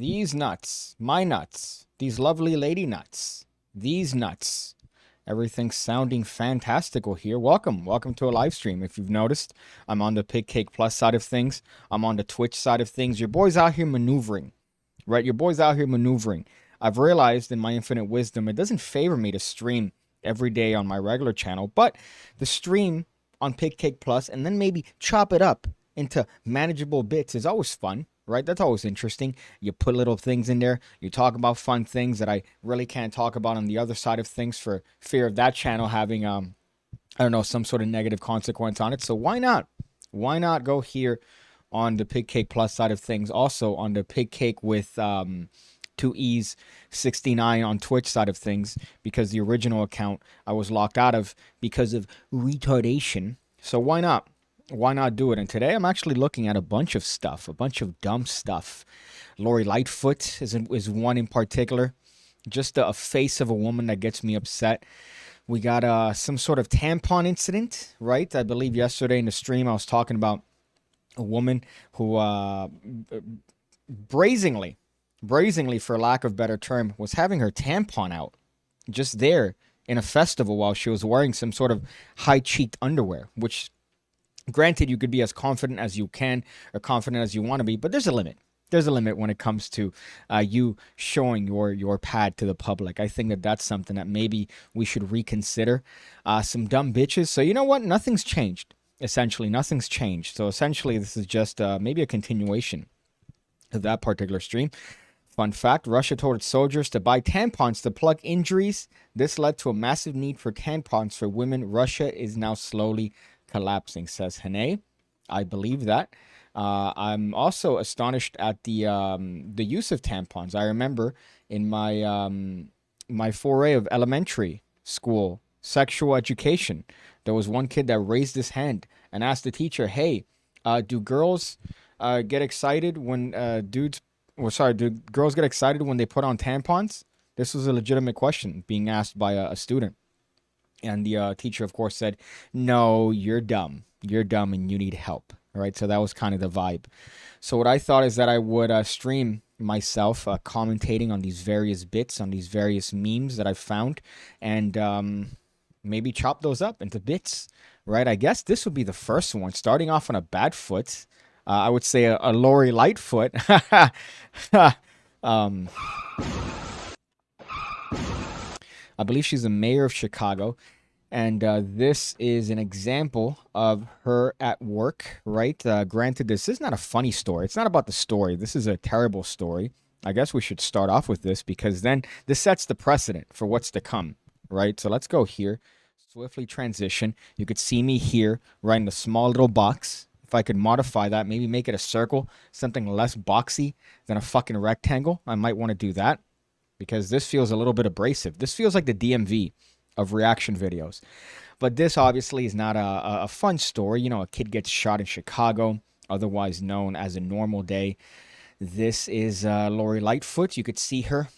these nuts, my nuts, these lovely lady nuts, these nuts. Everything's sounding fantastical here. Welcome to a live stream. If you've noticed, I'm on the Pigcake Plus side of things. I'm on the Twitch side of things. Your boy's out here maneuvering, right? Your boy's out here maneuvering. I've realized in my infinite wisdom, it doesn't favor me to stream every day on my regular channel, but the stream on Pigcake Plus and then maybe chop it up into manageable bits is always fun, right? That's always interesting. You put little things in there. You talk about fun things that I really can't talk about on the other side of things for fear of that channel having, I don't know, some sort of negative consequence on it. So why not? Why not go here on the Pigcake Plus side of things? Also on the Pigcake with 2E's 69 on Twitch side of things, because the original account I was locked out of because of retardation. So why not? Why not do it? And today I'm actually looking at a bunch of stuff, a bunch of dumb stuff. Lori Lightfoot is one in particular. Just a face of a woman that gets me upset. We got some sort of tampon incident, right? I believe yesterday in the stream I was talking about a woman who brazenly, for lack of better term, was having her tampon out just there in a festival while she was wearing some sort of high-cheeked underwear, which, granted, you could be as confident as you can or confident as you want to be, but there's a limit. There's a limit when it comes to you showing your pad to the public. I think that that's something that maybe we should reconsider. Some dumb bitches. So you know what? Nothing's changed. Essentially, nothing's changed. So essentially, this is just maybe a continuation of that particular stream. Fun fact, Russia told its soldiers to buy tampons to plug injuries. This led to a massive need for tampons for women. Russia is now slowly collapsing, says Hene. I believe that. I'm also astonished at the use of tampons. I remember in my my foray of elementary school sexual education, there was one kid that raised his hand and asked the teacher, "Hey, do girls get excited when do girls get excited when they put on tampons?" This was a legitimate question being asked by a student. And the teacher, of course, said, "No, you're dumb. You're dumb and you need help." All right, so that was kind of the vibe. So what I thought is that I would stream myself commentating on these various bits, on these various memes that I found, and maybe chop those up into bits, right? I guess this would be the first one, starting off on a bad foot. I would say a Lori Lightfoot. I believe she's the mayor of Chicago. And this is an example of her at work, right? Granted, this is not a funny story. It's not about the story. This is a terrible story. I guess we should start off with this because then this sets the precedent for what's to come, right? So let's go here. Swiftly transition. You could see me here, right in the small little box. If I could modify that, maybe make it a circle, something less boxy than a fucking rectangle, I might want to do that because this feels a little bit abrasive. This feels like the DMV of reaction videos. But this obviously is not a fun story. You know, a kid gets shot in Chicago, otherwise known as a normal day. This is Lori Lightfoot. You could see her.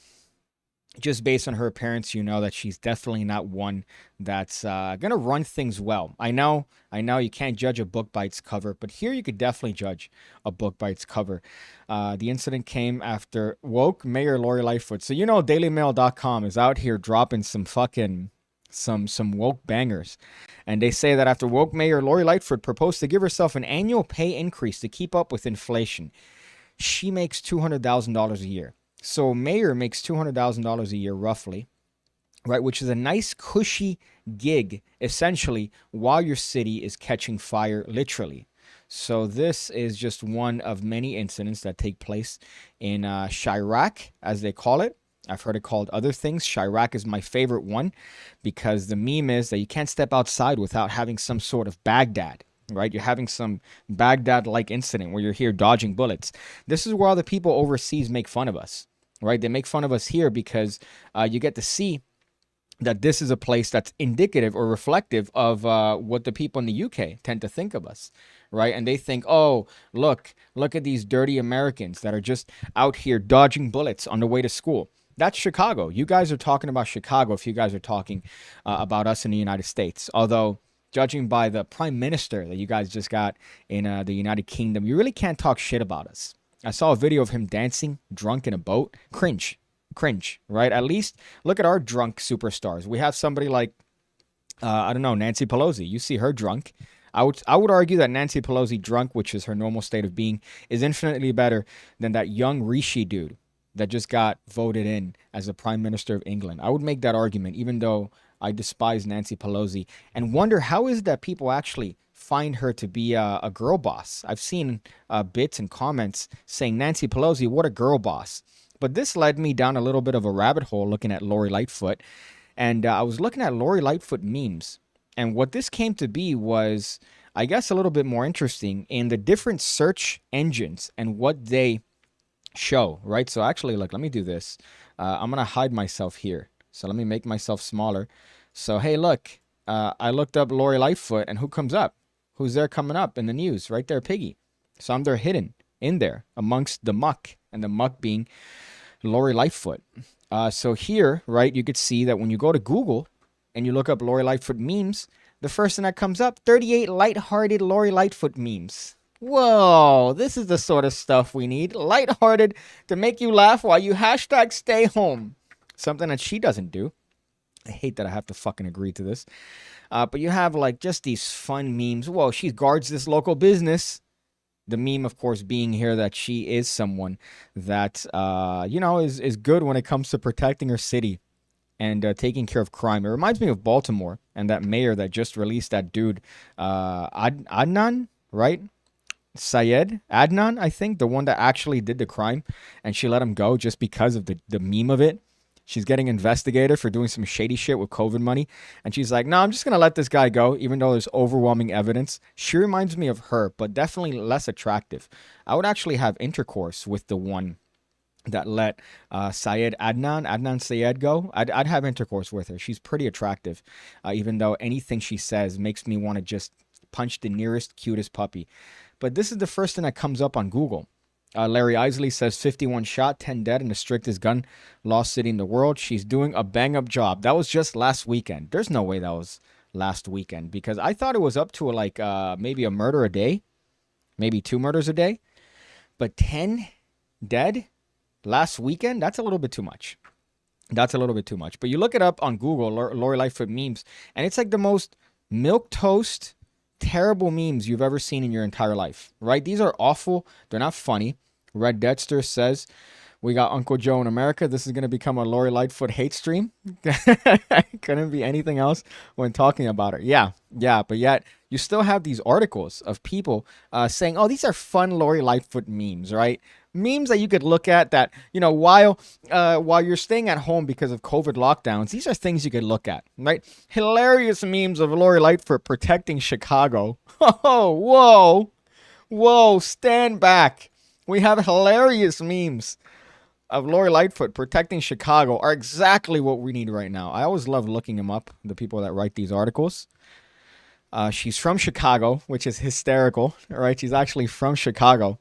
Just based on her appearance, you know that she's definitely not one that's going to run things well. I know you can't judge a book by its cover, but here you could definitely judge a book by its cover. The incident came after woke Mayor Lori Lightfoot. So, you know, DailyMail.com is out here dropping some fucking some woke bangers. And they say that after woke Mayor Lori Lightfoot proposed to give herself an annual pay increase to keep up with inflation, she makes $200,000 a year. So mayor makes $200,000 a year roughly, right? Which is a nice cushy gig, essentially, while your city is catching fire, literally. So this is just one of many incidents that take place in Chirac, as they call it. I've heard it called other things. Chirac is my favorite one because the meme is that you can't step outside without having some sort of Baghdad, right? You're having some Baghdad-like incident where you're here dodging bullets. This is where all the people overseas make fun of us, right? They make fun of us here because you get to see that this is a place that's indicative or reflective of what the people in the UK tend to think of us, right? And they think, oh, look at these dirty Americans that are just out here dodging bullets on the way to school. That's Chicago. You guys are talking about Chicago if you guys are talking about us in the United States. Although, judging by the prime minister that you guys just got in the United Kingdom, you really can't talk shit about us. I saw a video of him dancing drunk in a boat. Cringe, right? At least look at our drunk superstars. We have somebody like, I don't know, Nancy Pelosi. You see her drunk. I would argue that Nancy Pelosi drunk, which is her normal state of being, is infinitely better than that young Rishi dude that just got voted in as the Prime Minister of England. I would make that argument, even though I despise Nancy Pelosi, and wonder how is it that people actually find her to be a girl boss. I've seen bits and comments saying, Nancy Pelosi, what a girl boss. But this led me down a little bit of a rabbit hole looking at Lori Lightfoot. And I was looking at Lori Lightfoot memes. And what this came to be was, I guess, a little bit more interesting in the different search engines and what they show, right? So actually, look, let me do this. I'm going to hide myself here. So let me make myself smaller. So, hey, look, I looked up Lori Lightfoot, and who comes up? Who's there coming up in the news? Right there, Piggy. So I'm there hidden in there amongst the muck, and the muck being Lori Lightfoot. So here, right, you could see that when you go to Google and you look up Lori Lightfoot memes, the first thing that comes up, 38 lighthearted Lori Lightfoot memes. Whoa, this is the sort of stuff we need. Lighthearted to make you laugh while you hashtag stay home. Something that she doesn't do. I hate that I have to fucking agree to this. But you have like just these fun memes. Whoa, she guards this local business. The meme, of course, being here that she is someone that, is good when it comes to protecting her city and taking care of crime. It reminds me of Baltimore and that mayor that just released that dude, Adnan, right? Syed Adnan, I think, the one that actually did the crime, and she let him go just because of the meme of it. She's getting investigated for doing some shady shit with COVID money. And she's like, no, I'm just going to let this guy go, even though there's overwhelming evidence. She reminds me of her, but definitely less attractive. I would actually have intercourse with the one that let Adnan Syed go. I'd have intercourse with her. She's pretty attractive, even though anything she says makes me want to just punch the nearest, cutest puppy. But this is the first thing that comes up on Google. Larry Isley says 51 shot, 10 dead in the strictest gun law city in the world. She's doing a bang-up job. That was just last weekend. There's no way that was last weekend because I thought it was up to like maybe a murder a day, maybe 2 murders a day. But 10 dead last weekend, that's a little bit too much. That's a little bit too much. But you look it up on Google, Lori Lightfoot memes, and it's like the most milquetoast, terrible memes you've ever seen in your entire life, right? These are awful. They're not funny. Red Deadster says, we got Uncle Joe in America. This is going to become a Lori Lightfoot hate stream. Couldn't be anything else when talking about her. Yeah. But yet you still have these articles of people saying, oh, these are fun Lori Lightfoot memes, right? Memes that you could look at that, while you're staying at home because of COVID lockdowns, these are things you could look at, right? Hilarious memes of Lori Lightfoot protecting Chicago. Oh, whoa, stand back. We have hilarious memes of Lori Lightfoot protecting Chicago are exactly what we need right now. I always love looking them up, the people that write these articles. She's from Chicago, which is hysterical, right? She's actually from Chicago,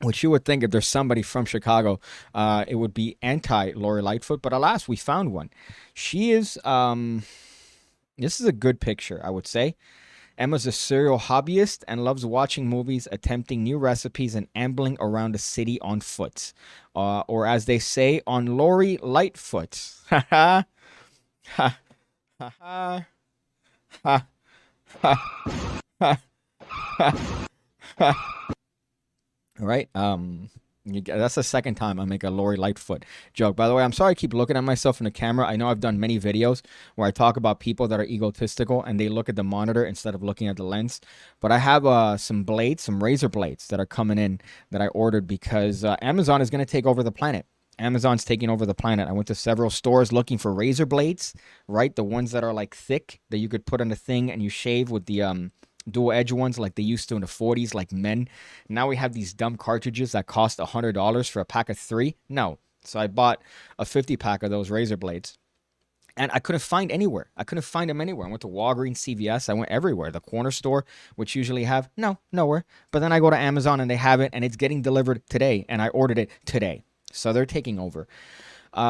which you would think if there's somebody from Chicago, it would be anti-Lori Lightfoot. But alas, we found one. She is, this is a good picture, I would say. Emma's a serial hobbyist and loves watching movies, attempting new recipes, and ambling around the city on foot. Or as they say, on Lori Lightfoot. Ha ha. Ha ha. Ha ha. Ha ha. All right. That's the second time I make a Lori Lightfoot joke. By the way, I'm sorry I keep looking at myself in the camera. I know I've done many videos where I talk about people that are egotistical and they look at the monitor instead of looking at the lens. But I have some blades, some razor blades that are coming in that I ordered because Amazon is going to take over the planet. Amazon's taking over the planet. I went to several stores looking for razor blades, right? The ones that are like thick that you could put on the thing and you shave with the dual edge ones like they used to in the 40s, like men. Now we have these dumb cartridges that cost $100 for a pack of 3. No. So I bought a 50 pack of those razor blades and I couldn't find anywhere. I couldn't find them anywhere. I went to Walgreens, CVS. I went everywhere. The corner store, which usually have, no, nowhere. But then I go to Amazon and they have it and it's getting delivered today and I ordered it today. So they're taking over.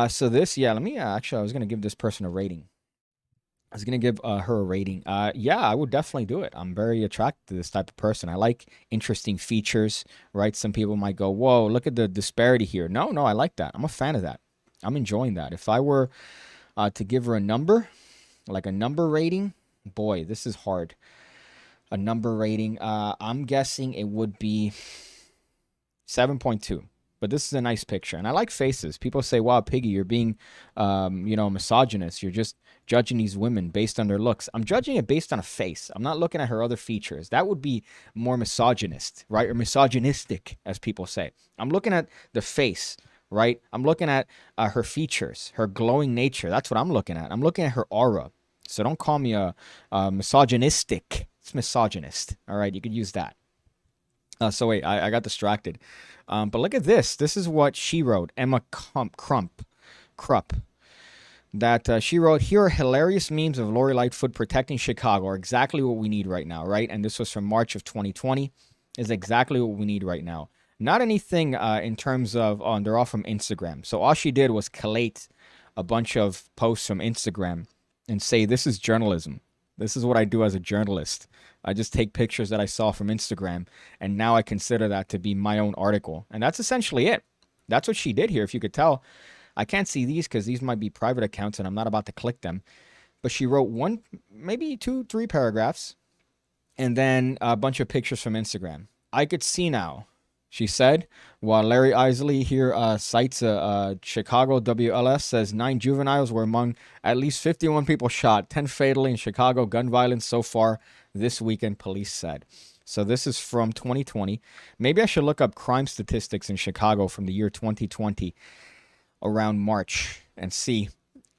So this, yeah, let me actually, I was going to give this person a rating. I was gonna give her a rating. Yeah, I would definitely do it. I'm very attracted to this type of person. I like interesting features, right? Some people might go, "Whoa, look at the disparity here." No, no, I like that. I'm a fan of that. I'm enjoying that. If I were to give her a number, like a number rating, boy, this is hard. A number rating. I'm guessing it would be 7.2. But this is a nice picture, and I like faces. People say, "Wow, Piggy, you're being, misogynist. You're just judging these women based on their looks." I'm judging it based on a face. I'm not looking at her other features. That would be more misogynist, right, or misogynistic, as people say. I'm looking at the face, right? I'm looking at her features, her glowing nature. That's what I'm looking at. I'm looking at her aura. So don't call me a misogynistic. It's misogynist. All right, you could use that. So wait, I got distracted. But look at this. This is what she wrote, Emma Krupp. That she wrote, "Here are hilarious memes of Lori Lightfoot protecting Chicago are exactly what we need right now," right? And this was from March of 2020. Is exactly what we need right now. Not anything in terms of, oh, and they're all from Instagram. So all she did was collate a bunch of posts from Instagram and say, "This is journalism. This is what I do as a journalist. I just take pictures that I saw from Instagram, and now I consider that to be my own article." And that's essentially it. That's what she did here, if you could tell. I can't see these because these might be private accounts, and I'm not about to click them. But she wrote one, maybe 2, 3 paragraphs, and then a bunch of pictures from Instagram. "I could see now," she said, while Larry Isley here cites Chicago WLS, says 9 juveniles were among at least 51 people shot, 10 fatally in Chicago gun violence so far this weekend, police said. So this is from 2020. Maybe I should look up crime statistics in Chicago from the year 2020 around March and see,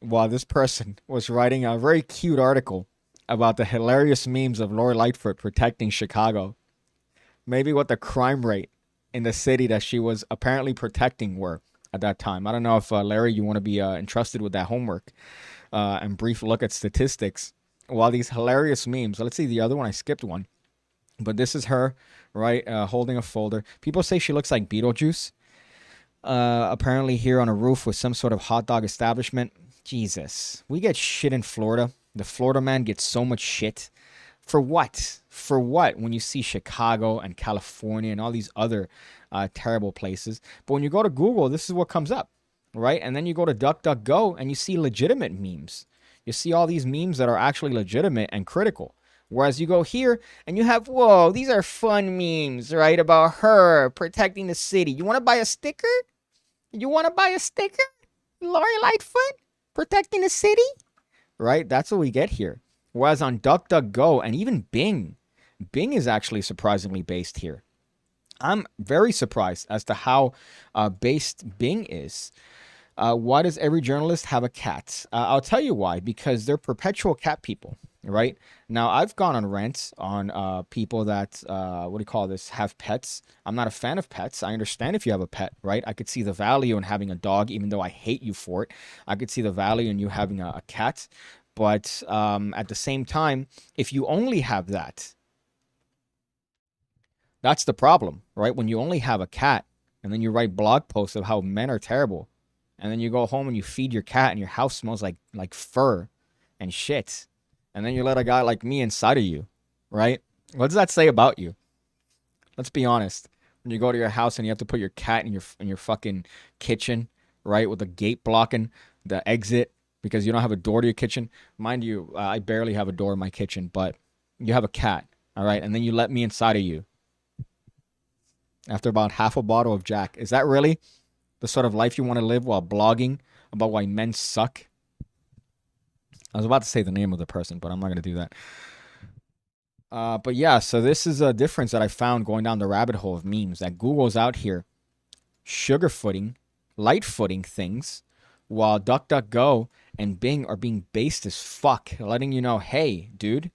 while this person was writing a very cute article about the hilarious memes of Lori Lightfoot protecting Chicago, maybe what the crime rate in the city that she was apparently protecting were at that time. I don't know if, Larry, you want to be entrusted with that homework and brief look at statistics. While these hilarious memes, let's see the other one, I skipped one, but this is her, right, holding a folder. People say she looks like Beetlejuice, apparently here on a roof with some sort of hot dog establishment. Jesus, we get shit in Florida. The Florida man gets so much shit. For what? For what? When you see Chicago and California and all these other terrible places. But when you go to Google, this is what comes up, right? And then you go to DuckDuckGo and you see legitimate memes. You see all these memes that are actually legitimate and critical. Whereas you go here and you have, whoa, these are fun memes, right? About her protecting the city. You want to buy a sticker? You want to buy a sticker? Lori Lightfoot protecting the city? Right? That's what we get here. Whereas on DuckDuckGo and even Bing is actually surprisingly based here. I'm very surprised as to how based Bing is. Why does every journalist have a cat? I'll tell you why. Because they're perpetual cat people, right? Now, I've gone on rants on people that, what do you call this, have pets. I'm not a fan of pets. I understand if you have a pet, right? I could see the value in having a dog, even though I hate you for it. I could see the value in you having a cat. But at the same time, if you only have that, that's the problem, right? When you only have a cat and then you write blog posts of how men are terrible, and then you go home and you feed your cat and your house smells like fur and shit, and then you let a guy like me inside of you, right? What does that say about you? Let's be honest. When you go to your house and you have to put your cat in your fucking kitchen, right, with the gate blocking the exit because you don't have a door to your kitchen. Mind you, I barely have a door in my kitchen, but you have a cat, all right, and then you let me inside of you after about half a bottle of Jack. Is that really the sort of life you want to live while blogging about why men suck? I was about to say the name of the person, but I'm not going to do that. But yeah, so this is a difference that I found going down the rabbit hole of memes, that Google's out here sugarfooting, lightfooting things, while DuckDuckGo and Bing are being based as fuck, letting you know, hey, dude,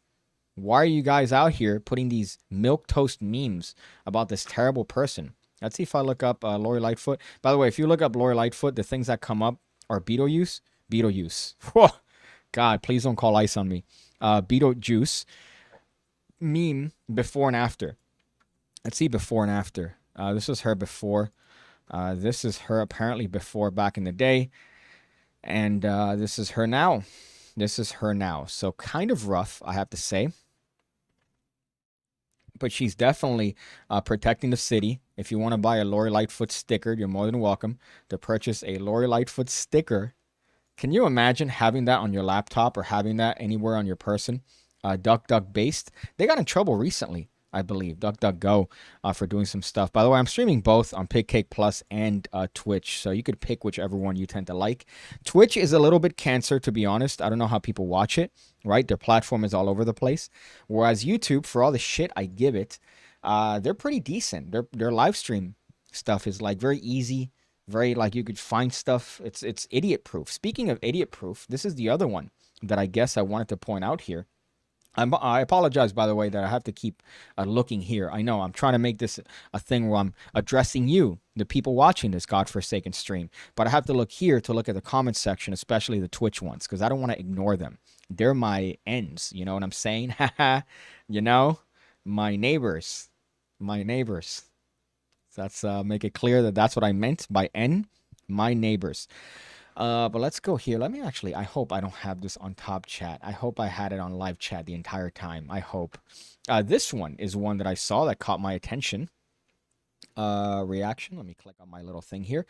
why are you guys out here putting these milquetoast memes about this terrible person? Let's see if I look up Lori Lightfoot. By the way, if you look up Lori Lightfoot, the things that come up are Beetlejuice. Whoa. God, please don't call ice on me. Beetlejuice meme before and after. Let's see before and after. This is her before. This is her apparently before back in the day. And this is her now. This is her now. So kind of rough, I have to say. But she's definitely protecting the city. If you want to buy a Lori Lightfoot sticker, you're more than welcome to purchase a Lori Lightfoot sticker. Can you imagine having that on your laptop or having that anywhere on your person? Duck based. They got in trouble recently, I believe, DuckDuckGo, for doing some stuff. By the way, I'm streaming both on Pigcake Plus and Twitch, so you could pick whichever one you tend to like. Twitch is a little bit cancer, to be honest. I don't know how people watch it, right? Their platform is all over the place. Whereas YouTube, for all the shit I give it, they're pretty decent. Their live stream stuff is like very easy, very like you could find stuff. It's idiot proof. Speaking of idiot proof, this is the other one that I guess I wanted to point out here. I apologize, by the way, that I have to keep looking here. I know I'm trying to make this a thing where I'm addressing you, the people watching this godforsaken stream. But I have to look here to look at the comment section, especially the Twitch ones, because I don't want to ignore them. They're my ends. You know what I'm saying? Haha. You know, my neighbors. My neighbors. That's make it clear that that's what I meant by N. My neighbors. But let's go here. Let me actually, I hope I don't have this on top chat. I hope I had it on live chat the entire time. I hope. This one is one that I saw that caught my attention. Reaction. Let me click on my little thing here.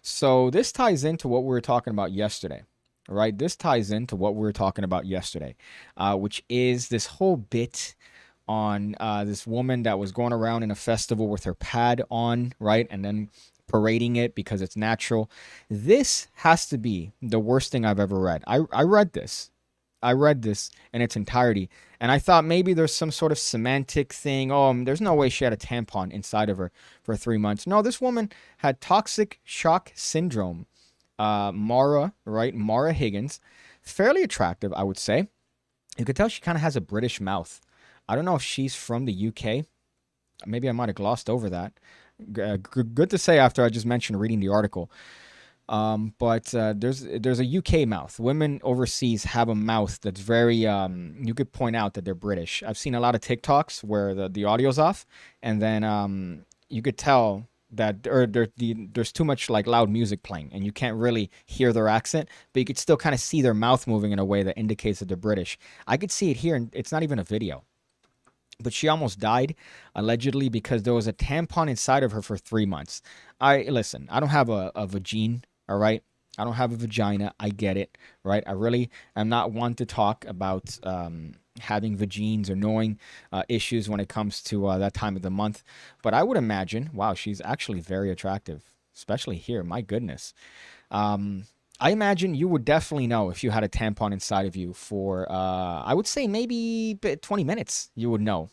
So this ties into what we were talking about yesterday, right? This ties into what we were talking about yesterday, which is this whole bit on this woman that was going around in a festival with her pad on, right? And then parading it because it's natural. This has to be the worst thing I've ever read. I read this. I read this in its entirety, and I thought maybe there's some sort of semantic thing. Oh, there's no way she had a tampon inside of her for 3 months. No, this woman had toxic shock syndrome. Mara, right? Mara Higgins. Fairly attractive, I would say. You could tell she kind of has a British mouth. I don't know if she's from the UK. Maybe I might have glossed over that. Good to say after I just mentioned reading the article. But there's a UK mouth. Women overseas have a mouth that's very, you could point out that they're British. I've seen a lot of TikToks where the audio's off, and then you could tell that there's too much like loud music playing, and you can't really hear their accent, but you could still kind of see their mouth moving in a way that indicates that they're British. I could see it here, and it's not even a video. But she almost died, allegedly, because there was a tampon inside of her for 3 months. Listen, I don't have a vagine, all right? I don't have a vagina. I get it, right? I really am not one to talk about having vagines or knowing issues when it comes to that time of the month. But I would imagine, wow, she's actually very attractive, especially here. My goodness. I imagine you would definitely know if you had a tampon inside of you for, I would say maybe 20 minutes, you would know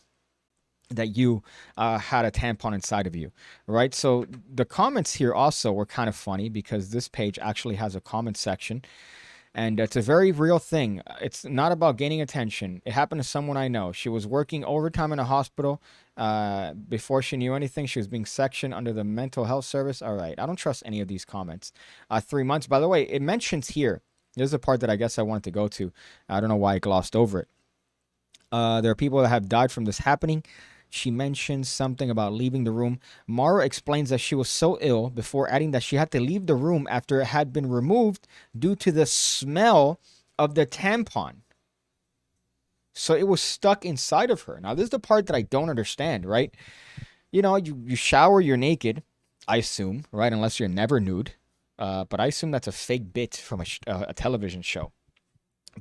that you had a tampon inside of you, right? So the comments here also were kind of funny because this page actually has a comment section, and it's a very real thing. It's not about gaining attention. It happened to someone I know. She was working overtime in a hospital. Before she knew anything, she was being sectioned under the mental health service. All right. I don't trust any of these comments. 3 months. By the way, it mentions here. There's a part that I guess I wanted to go to. I don't know why I glossed over it. There are people that have died from this happening. She mentions something about leaving the room. Mara explains that she was so ill before adding that she had to leave the room after it had been removed due to the smell of the tampon. So it was stuck inside of her. Now, this is the part that I don't understand, right? You know, you shower, you're naked, I assume, right? Unless you're never nude. But I assume that's a fake bit from a television show.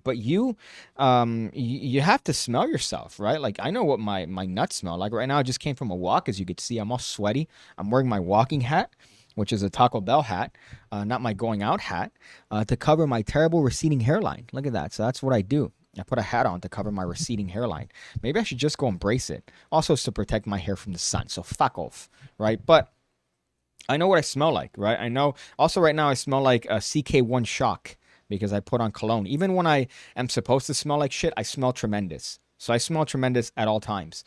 But you have to smell yourself, right? Like, I know what my nuts smell like. Right now, I just came from a walk. As you could see, I'm all sweaty. I'm wearing my walking hat, which is a Taco Bell hat, not my going out hat, to cover my terrible receding hairline. Look at that. So that's what I do. I put a hat on to cover my receding hairline. Maybe I should just go embrace it. Also, it's to protect my hair from the sun. So fuck off, right? But I know what I smell like, right? I know. Also, right now, I smell like a CK1 Shock, because I put on cologne. Even when I am supposed to smell like shit, I smell tremendous. So I smell tremendous at all times,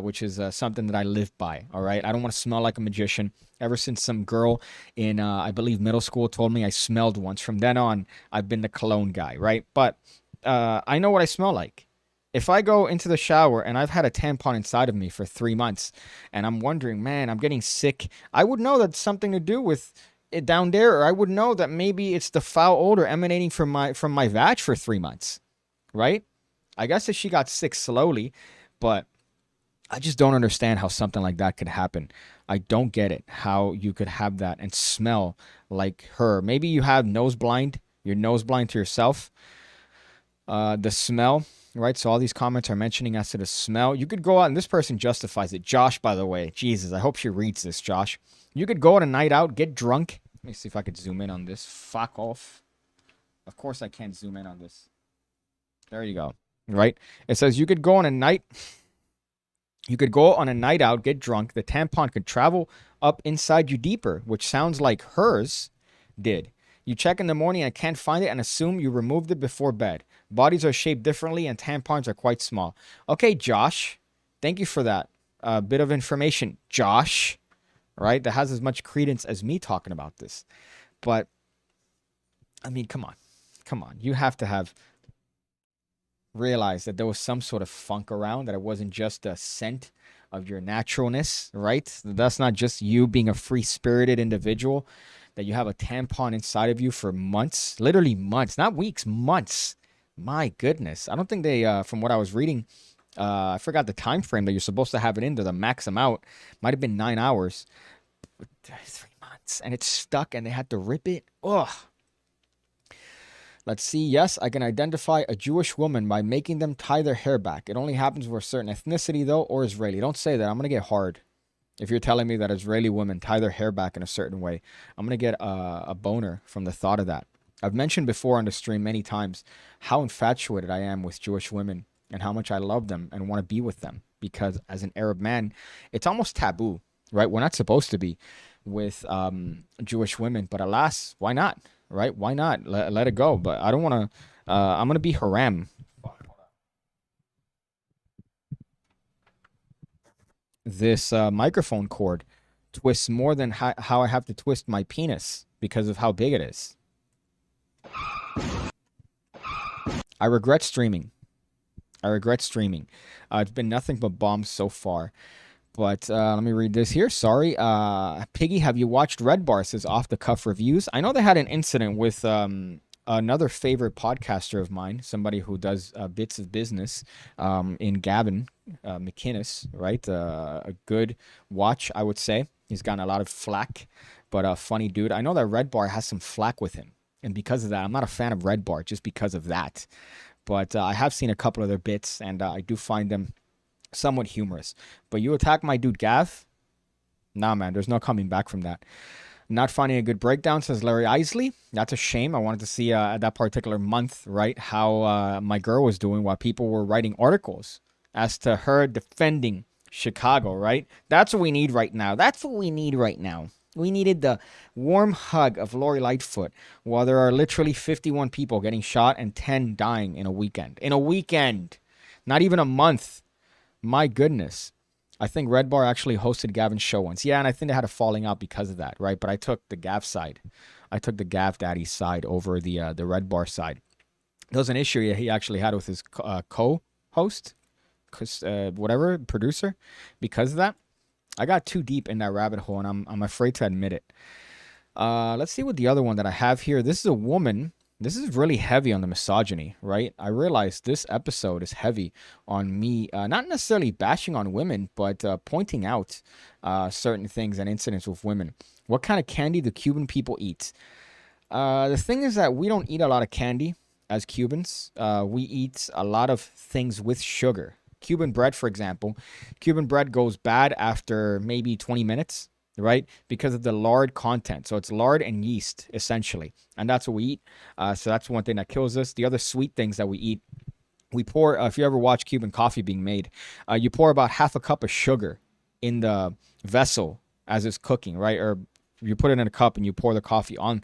which is something that I live by, all right? I don't want to smell like a magician. Ever since some girl in, I believe, middle school told me I smelled once. From then on, I've been the cologne guy, right? But I know what I smell like. If I go into the shower and I've had a tampon inside of me for 3 months and I'm wondering, man, I'm getting sick, I would know that's something to do with it down there, or I would know that maybe it's the foul odor emanating from my vag for 3 months, right? I guess that she got sick slowly, but I just don't understand how something like that could happen. I don't get it, how you could have that and smell like her. Maybe you have nose blind. You're nose blind to yourself. The smell, right? So all these comments are mentioning as to the smell. You could go out, and this person justifies it. Josh, by the way. Jesus, I hope she reads this, Josh. You could go on a night out, get drunk. Let me see if I could zoom in on this. Fuck off. Of course I can't zoom in on this. There you go. Right? It says you could go on a night... You could go on a night out, get drunk. The tampon could travel up inside you deeper, which sounds like hers did. You check in the morning and can't find it and assume you removed it before bed. Bodies are shaped differently and tampons are quite small. Okay, Josh. Thank you for that bit of information, Josh. Right? That has as much credence as me talking about this. But, I mean, come on. Come on. You have to have... realize that there was some sort of funk around, that it wasn't just a scent of your naturalness, right? That's not just you being a free-spirited individual, that you have a tampon inside of you for months, literally months, not weeks, months. My goodness. I don't think they, from what I was reading, I forgot the time frame that you're supposed to have it in there, the max amount. Might have been 9 hours. 3 months. And it's stuck and they had to rip it. Ugh. Let's see. Yes, I can identify a Jewish woman by making them tie their hair back. It only happens for a certain ethnicity, though, or Israeli. Don't say that. I'm going to get hard. If you're telling me that Israeli women tie their hair back in a certain way, I'm going to get a boner from the thought of that. I've mentioned before on the stream many times how infatuated I am with Jewish women and how much I love them and want to be with them. Because as an Arab man, it's almost taboo, right? We're not supposed to be with Jewish women. But alas, why not? Right? Why not? Let it go. But I don't want to... I'm going to be haram. This microphone cord twists more than how I have to twist my penis because of how big it is. I regret streaming. It's been nothing but bombs so far. But let me read this here. Sorry. Piggy, have you watched Red Bar? Says off the cuff reviews. I know they had an incident with another favorite podcaster of mine, somebody who does bits of business in Gavin McInnes, right? A good watch, I would say. He's gotten a lot of flack, but a funny dude. I know that Red Bar has some flack with him. And because of that, I'm not a fan of Red Bar just because of that. But I have seen a couple of their bits, and I do find them somewhat humorous. But you attack my dude Gav? Nah, man, there's no coming back from that. Not finding a good breakdown, says Larry Isley. That's a shame. I wanted to see at that particular month, right, how my girl was doing while people were writing articles as to her defending Chicago, right? That's what we need right now. We needed the warm hug of Lori Lightfoot while there are literally 51 people getting shot and 10 dying in a weekend. Not even a month. My goodness. I think Red Bar actually hosted Gavin's show once. Yeah, and I think they had a falling out because of that, right? But I took the Gav side. I took the Gav Daddy side over the Red Bar side. There was an issue he actually had with his co-host, producer. Because of that, I got too deep in that rabbit hole, and I'm afraid to admit it. Let's see what the other one that I have here. This is a woman. This is really heavy on the misogyny, right? I realize this episode is heavy on me, not necessarily bashing on women, but pointing out certain things and incidents with women. What kind of candy do Cuban people eat? The thing is that we don't eat a lot of candy as Cubans. We eat a lot of things with sugar. Cuban bread, for example. Cuban bread goes bad after maybe 20 minutes. Right? Because of the lard content. So it's lard and yeast, essentially. And that's what we eat. So that's one thing that kills us. The other sweet things that we eat, we pour, if you ever watch Cuban coffee being made, you pour about half a cup of sugar in the vessel as it's cooking, right? Or you put it in a cup and you pour the coffee on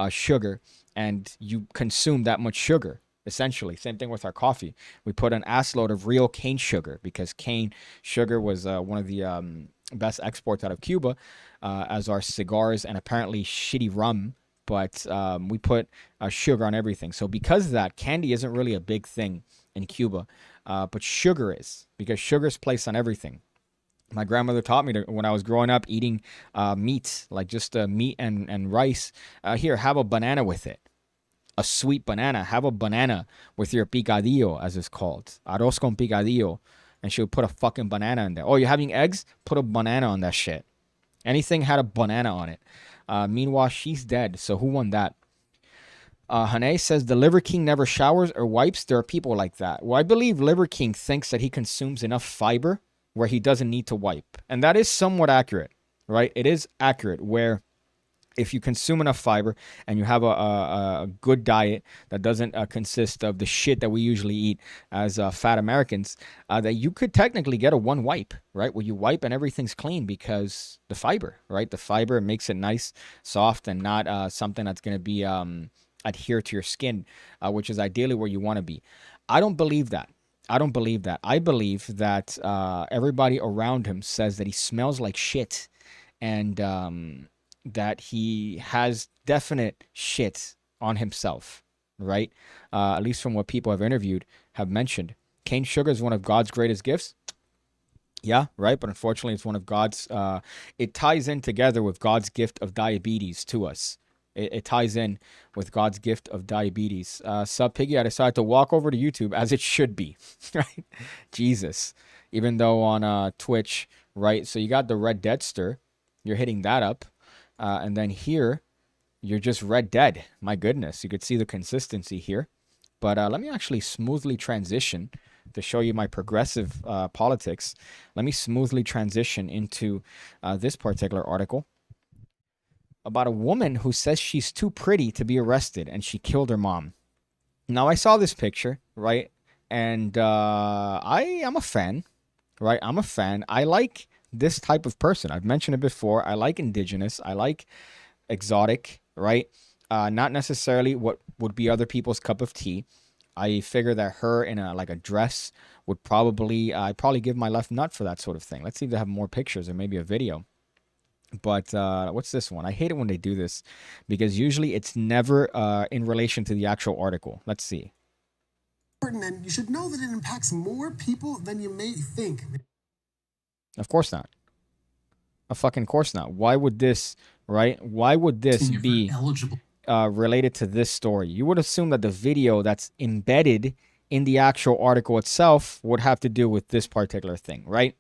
sugar and you consume that much sugar. Essentially, same thing with our coffee. We put an ass load of real cane sugar because cane sugar was one of the best exports out of Cuba, as are cigars and apparently shitty rum. But we put sugar on everything. So because of that, candy isn't really a big thing in Cuba, but sugar is, because sugar is placed on everything. My grandmother taught me to, when I was growing up, eating meat, like just meat and rice. Here, have a banana with it. A sweet banana. Have a banana with your picadillo, as it's called. Arroz con picadillo. And she would put a fucking banana in there. Oh, you're having eggs? Put a banana on that shit. Anything had a banana on it. Meanwhile, she's dead. So who won that? Hane says the Liver King never showers or wipes. There are people like that. Well, I believe Liver King thinks that he consumes enough fiber where he doesn't need to wipe. And that is somewhat accurate, right? It is accurate where if you consume enough fiber and you have a good diet that doesn't consist of the shit that we usually eat as fat Americans, that you could technically get a one wipe, right? Where you wipe and everything's clean because the fiber, right? The fiber makes it nice, soft, and not something that's going to be adhere to your skin, which is ideally where you want to be. I don't believe that. I don't believe that. I believe that everybody around him says that he smells like shit and that he has definite shit on himself, right? At least from what people have interviewed have mentioned. Cane sugar is one of God's greatest gifts. Yeah, right. But unfortunately, it's one of God's. It ties in together with God's gift of diabetes to us. It ties in with God's gift of diabetes. Sub Piggy, I decided to walk over to YouTube as it should be, right? Jesus. Even though on Twitch, right? So you got the Red Deadster. You're hitting that up. And then here, you're just Red Dead. My goodness. You could see the consistency here. But let me actually smoothly transition to show you my progressive politics. Let me smoothly transition into this particular article about a woman who says she's too pretty to be arrested and she killed her mom. Now, I saw this picture, right? And I am a fan, right? I'm a fan. I like this type of person. I've mentioned it before. I like indigenous. I like exotic, right? Not necessarily what would be other people's cup of tea. I figure that her in a dress would probably, I'd probably give my left nut for that sort of thing. Let's see if they have more pictures or maybe a video. But what's this one? I hate it when they do this because usually it's never in relation to the actual article. Let's see. And you should know that it impacts more people than you may think. Of course not. A fucking course not. Why would this, right? Why would this be eligible? Related to this story? You would assume that the video that's embedded in the actual article itself would have to do with this particular thing, right?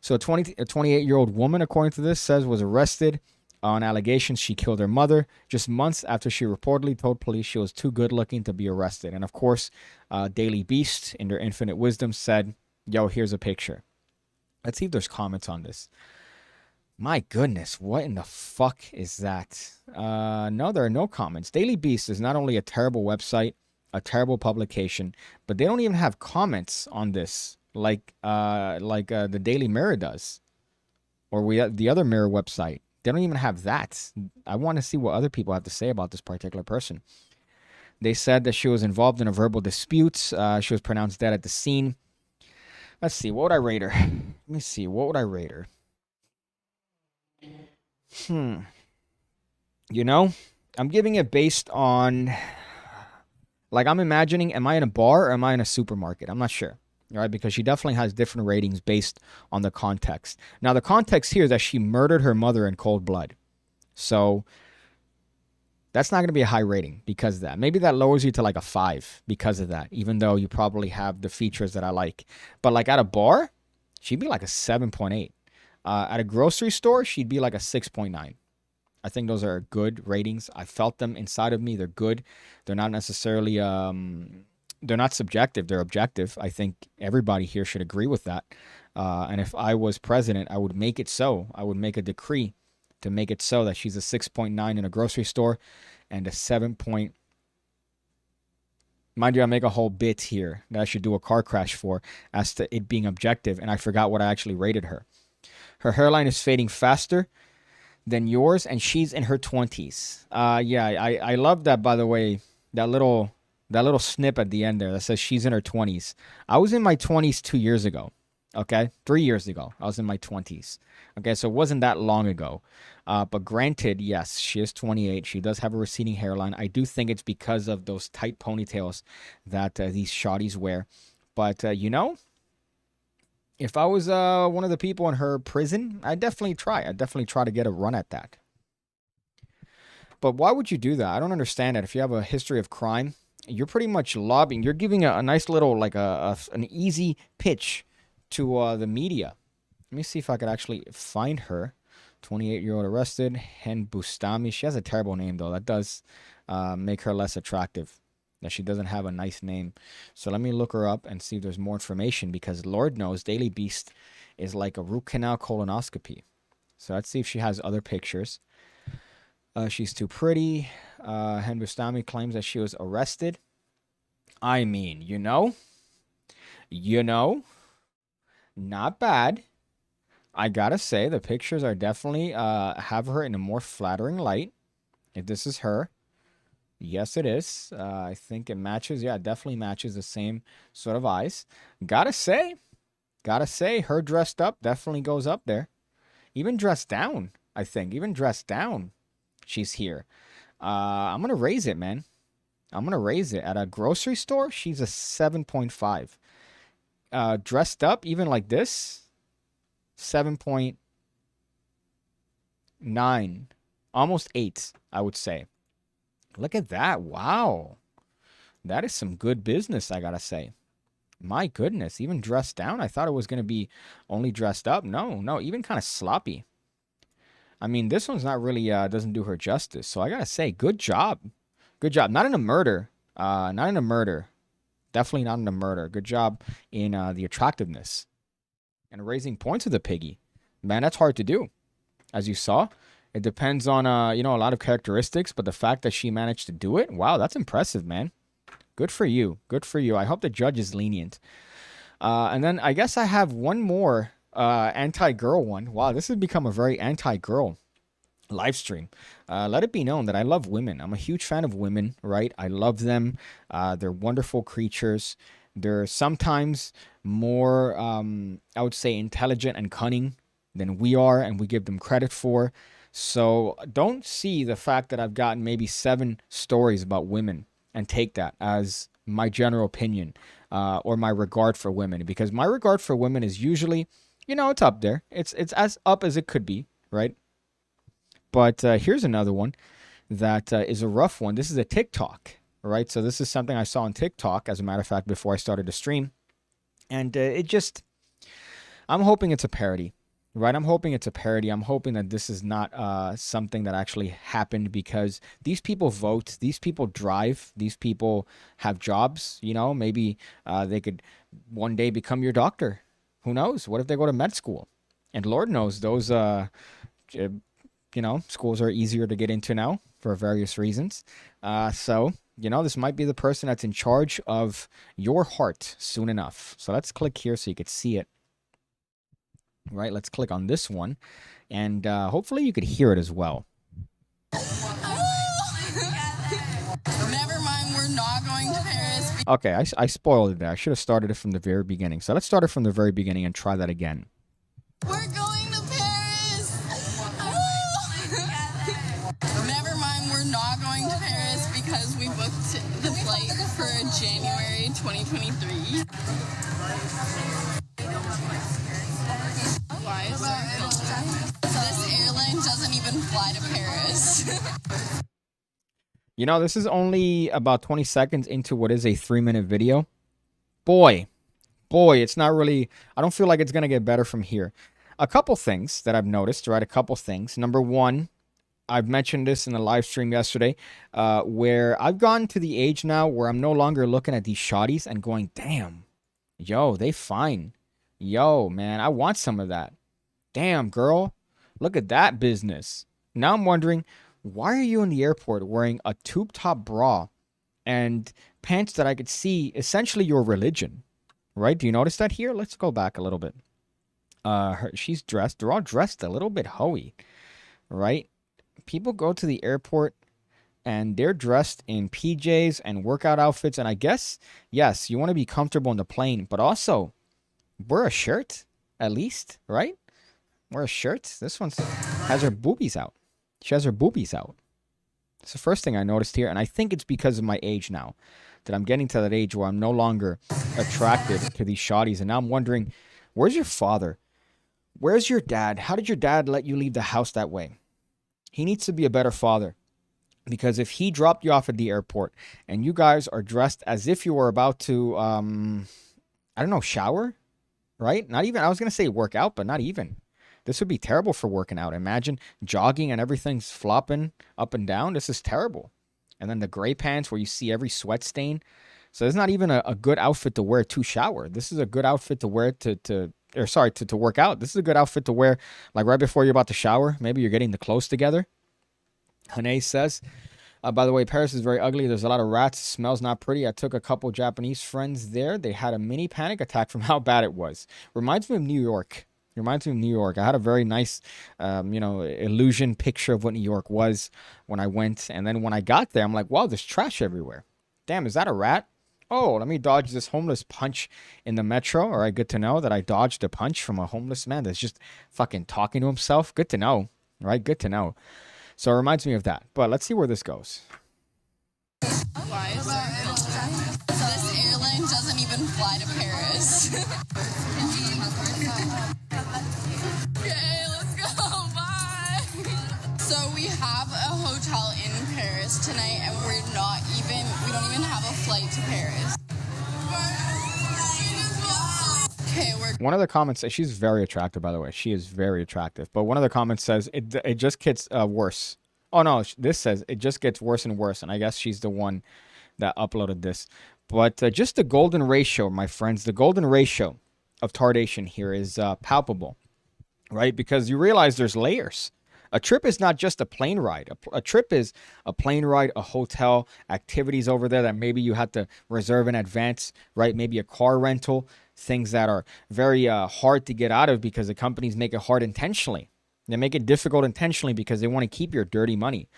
So a 28-year-old woman, according to this, says was arrested on allegations she killed her mother just months after she reportedly told police she was too good looking to be arrested. And of course, Daily Beast, in their infinite wisdom, said, yo, here's a picture. Let's see if there's comments on this. My goodness, what in the fuck is that? No, there are no comments. Daily Beast is not only a terrible website, a terrible publication, but they don't even have comments on this like the Daily Mirror does, or the other Mirror website. They don't even have that. I want to see what other people have to say about this particular person. They said that she was involved in a verbal dispute. She was pronounced dead at the scene. Let's see. What would I rate her? Let me see. What would I rate her? You know, I'm giving it based on, like, I'm imagining, am I in a bar or am I in a supermarket? I'm not sure. Right, because she definitely has different ratings based on the context. Now, the context here is that she murdered her mother in cold blood. So that's not going to be a high rating because of that. Maybe that lowers you to like a 5 because of that, even though you probably have the features that I like. But like at a bar, she'd be like a 7.8. At a grocery store, she'd be like a 6.9. I think those are good ratings. I felt them inside of me. They're good. They're not necessarily... they're not subjective, they're objective. I think everybody here should agree with that. And if I was president, I would make it so. I would make a decree to make it so that she's a 6.9 in a grocery store and a 7. Mind you, I make a whole bit here that I should do a car crash for as to it being objective, and I forgot what I actually rated her. Her hairline is fading faster than yours, and she's in her 20s. Yeah, I love that, by the way, that little snip at the end there that says she's in her 20s. I was in my 20s 2 years ago. Okay? 3 years ago. I was in my 20s. Okay, so it wasn't that long ago. But granted, yes, she is 28. She does have a receding hairline. I do think it's because of those tight ponytails that these shawties wear. But, you know, If I was one of the people in her prison, I'd definitely try. I'd definitely try to get a run at that. But why would you do that? I don't understand it. If you have a history of crime, you're pretty much lobbying. You're giving a nice little, like an easy pitch to the media. Let me see if I could actually find her. 28-year-old arrested, Hen Bustami. She has a terrible name, though. That does make her less attractive, that she doesn't have a nice name. So let me look her up and see if there's more information, because Lord knows Daily Beast is like a root canal colonoscopy. So let's see if she has other pictures. She's too pretty. Hen Bustami claims that she was arrested. I mean, not bad. I gotta say, the pictures are definitely have her in a more flattering light. If this is her, yes, it is. I think it matches. Yeah, it definitely matches the same sort of eyes. Gotta say, her dressed up definitely goes up there. Even dressed down, I think. Even dressed down, she's here. I'm gonna raise it, man. I'm gonna raise it. At a grocery store, she's a 7.5. Dressed up, even like this, 7.9, almost 8, I would say. Look at that. Wow. That is some good business, I gotta say. My goodness, even dressed down. I thought it was going to be only dressed up. No, even kind of sloppy. I mean, this one's not really, doesn't do her justice. So I gotta say, good job. Good job. Not in a murder. Not in a murder. Definitely not in a murder. Good job in the attractiveness. And raising points with the piggy. Man, that's hard to do. As you saw, it depends on, a lot of characteristics, but the fact that she managed to do it, wow, that's impressive, man. Good for you. Good for you. I hope the judge is lenient. And then I guess I have one more anti-girl one. Wow, this has become a very anti-girl live stream. Let it be known that I love women. I'm a huge fan of women, right? I love them. They're wonderful creatures. They're sometimes more, I would say, intelligent and cunning than we are, and we give them credit for. So don't see the fact that I've gotten maybe 7 stories about women and take that as my general opinion or my regard for women, because my regard for women is usually, it's up there. It's as up as it could be, right? But here's another one that is a rough one. This is a TikTok, right? So this is something I saw on TikTok, as a matter of fact, before I started the stream. And I'm hoping it's a parody, right? I'm hoping it's a parody. I'm hoping that this is not something that actually happened, because these people vote, these people drive, these people have jobs, maybe they could one day become your doctor. Who knows? What if they go to med school? And Lord knows those, schools are easier to get into now for various reasons. So, this might be the person that's in charge of your heart soon enough. So let's click here so you could see it. Right, let's click on this one. And hopefully you could hear it as well. Never mind, we're not going to Paris. Okay, I spoiled it there. I should have started it from the very beginning. So let's start it from the very beginning and try that again. We're going to Paris. Never mind, we're not going to Paris because we booked the flight for January 2023. Why is there filter? This airline doesn't even fly to Paris. This is only about 20 seconds into what is a 3-minute video. Boy, it's not really, I don't feel like it's going to get better from here. A couple things that I've noticed, right? A couple things. Number one, I've mentioned this in the live stream yesterday, where I've gotten to the age now where I'm no longer looking at these shotties and going, damn, yo, they fine. Yo, man, I want some of that. Damn, girl, look at that business. Now I'm wondering, why are you in the airport wearing a tube top bra and pants that I could see essentially your religion, right? Do you notice that here? Let's go back a little bit. She's dressed. They're all dressed a little bit hoey, right? People go to the airport and they're dressed in PJs and workout outfits. And I guess, yes, you want to be comfortable in the plane, but also wear a shirt at least, right? Wear a shirt. This one has her boobies out. She has her boobies out. It's the first thing I noticed here. And I think it's because of my age now, that I'm getting to that age where I'm no longer attracted to these shotties. And now I'm wondering, Where's your father? Where's your dad? How did your dad let you leave the house that way? He needs to be a better father. Because if he dropped you off at the airport and you guys are dressed as if you were about to, I don't know, shower, right? Not even, I was going to say work out, but not even. This would be terrible for working out. Imagine jogging and everything's flopping up and down. This is terrible. And then the gray pants where you see every sweat stain. So it's not even a good outfit to wear to shower. This is a good outfit to wear to work out. This is a good outfit to wear like right before you're about to shower. Maybe you're getting the clothes together. Hane says, by the way, Paris is very ugly. There's a lot of rats. It smells not pretty. I took a couple Japanese friends there. They had a mini panic attack from how bad it was. Reminds me of New York. I had a very nice, illusion picture of what New York was when I went. And then when I got there, I'm like, wow, there's trash everywhere. Damn, is that a rat? Oh, let me dodge this homeless punch in the metro. All right, good to know that I dodged a punch from a homeless man that's just fucking talking to himself. Good to know, right? Good to know. So it reminds me of that. But let's see where this goes. Why is there this airline doesn't even fly to Paris. Okay, let's go. Bye. So we have a hotel in Paris tonight, and we don't even have a flight to Paris. Okay, one of the comments says she's very attractive, by the way. She is very attractive. But one of the comments says it just gets worse. Oh, no. This says it just gets worse and worse. And I guess she's the one that uploaded this. But just the golden ratio, my friends, the golden ratio of tardation here is palpable, right? Because you realize there's layers. A trip is not just a plane ride. A trip is a plane ride, a hotel, activities over there that maybe you had to reserve in advance, right? Maybe a car rental, things that are very hard to get out of because the companies make it hard intentionally. They make it difficult intentionally because they want to keep your dirty money.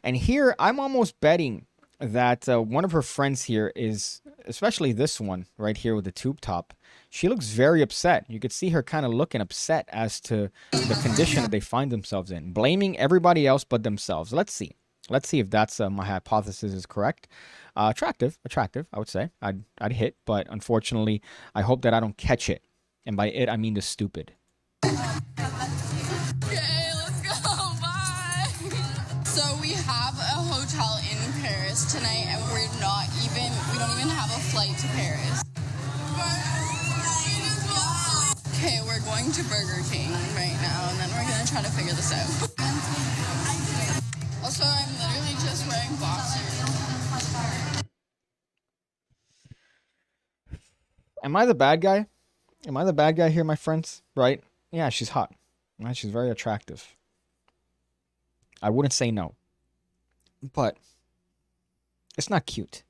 And here, I'm almost betting that one of her friends here is, especially this one right here with the tube top, she looks very upset. You could see her kind of looking upset as to the condition that they find themselves in, blaming everybody else but themselves. Let's see. Let's see if that's my hypothesis is correct. Attractive, I would say. I'd hit, but unfortunately, I hope that I don't catch it. And by it, I mean the stupid. Okay, let's go. Bye. So we have a hotel in Paris tonight, and we don't even have a flight to Paris. Okay, we're going to Burger King right now, and then we're gonna try to figure this out. Also, I'm literally just wearing boxers. Am I the bad guy? Am I the bad guy here, my friends? Right? Yeah, she's hot. Right? She's very attractive. I wouldn't say no. But it's not cute.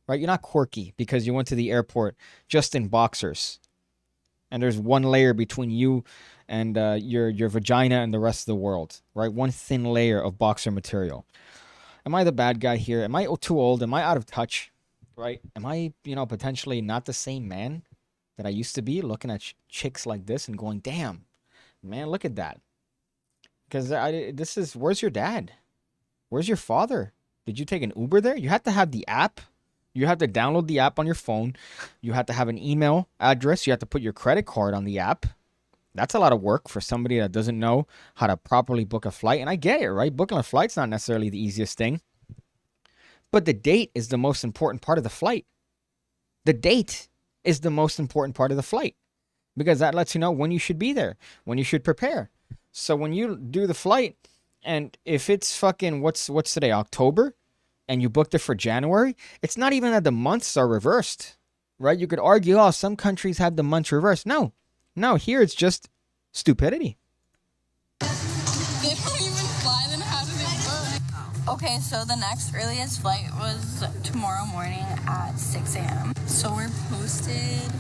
Right? You're not quirky because you went to the airport just in boxers. And there's one layer between you and your vagina and the rest of the world. Right? One thin layer of boxer material. Am I the bad guy here? Am I too old? Am I out of touch? Right? Am I, potentially not the same man that I used to be, looking at chicks like this and going, damn, man, look at that. Because where's your dad? Where's your father? Did you take an Uber there? You had to have the app. You have to download the app on your phone. You have to have an email address. You have to put your credit card on the app. That's a lot of work for somebody that doesn't know how to properly book a flight. And I get it, right? Booking a flight's not necessarily the easiest thing. But the date is the most important part of the flight. The date is the most important part of the flight. Because that lets you know when you should be there, when you should prepare. So when you do the flight, and if it's fucking, what's today, October? And you booked it for January, it's not even that the months are reversed, right? You could argue, oh, some countries have the months reversed. No, here it's just stupidity. They don't even fly, then how do they book? Okay, so the next earliest flight was tomorrow morning at 6 a.m. So we're posted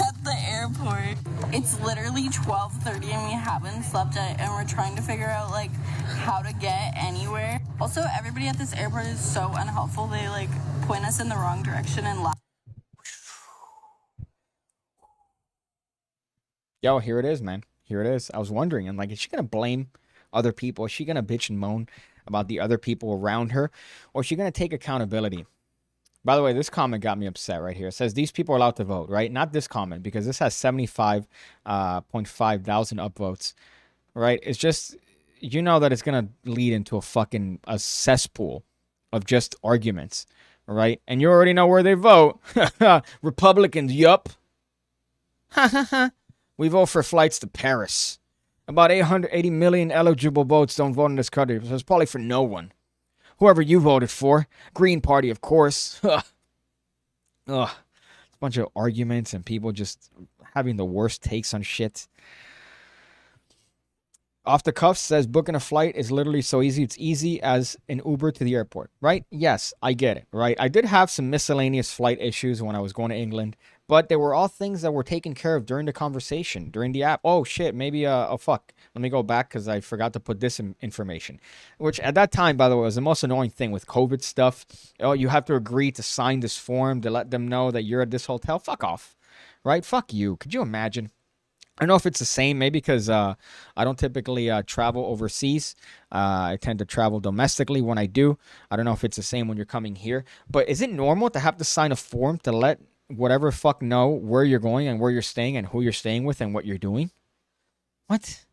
at the airport. It's literally 12:30 and we haven't slept yet, and we're trying to figure out how to get anywhere. Also, everybody at this airport is so unhelpful. They point us in the wrong direction and laugh. Yo, here it is, man. Here it is. I was wondering, I'm like, is she gonna blame other people? Is she gonna bitch and moan about the other people around her, or is she gonna take accountability? By the way, this comment got me upset right here. It says these people are allowed to vote, right? Not this comment, because this has 75.5 thousand upvotes, right? It's just, you know that it's going to lead into a cesspool of just arguments, right? And you already know where they vote. Republicans, yup. We vote for flights to Paris. About 880 million eligible votes don't vote in this country, so it's probably for no one. Whoever you voted for. Green Party, of course. Ugh. It's a bunch of arguments and people just having the worst takes on shit. Off the cuff says booking a flight is literally so easy. It's easy as an Uber to the airport, right? Yes, I get it, right? I did have some miscellaneous flight issues when I was going to England, but they were all things that were taken care of during the conversation, during the app. Oh, shit, maybe, oh, fuck. Let me go back because I forgot to put this information, which at that time, by the way, was the most annoying thing with COVID stuff. Oh, you have to agree to sign this form to let them know that you're at this hotel. Fuck off, right? Fuck you. Could you imagine? I don't know if it's the same, maybe because I don't typically travel overseas. I tend to travel domestically when I do. I don't know if it's the same when you're coming here. But is it normal to have to sign a form to let whatever fuck know where you're going and where you're staying and who you're staying with and what you're doing? What?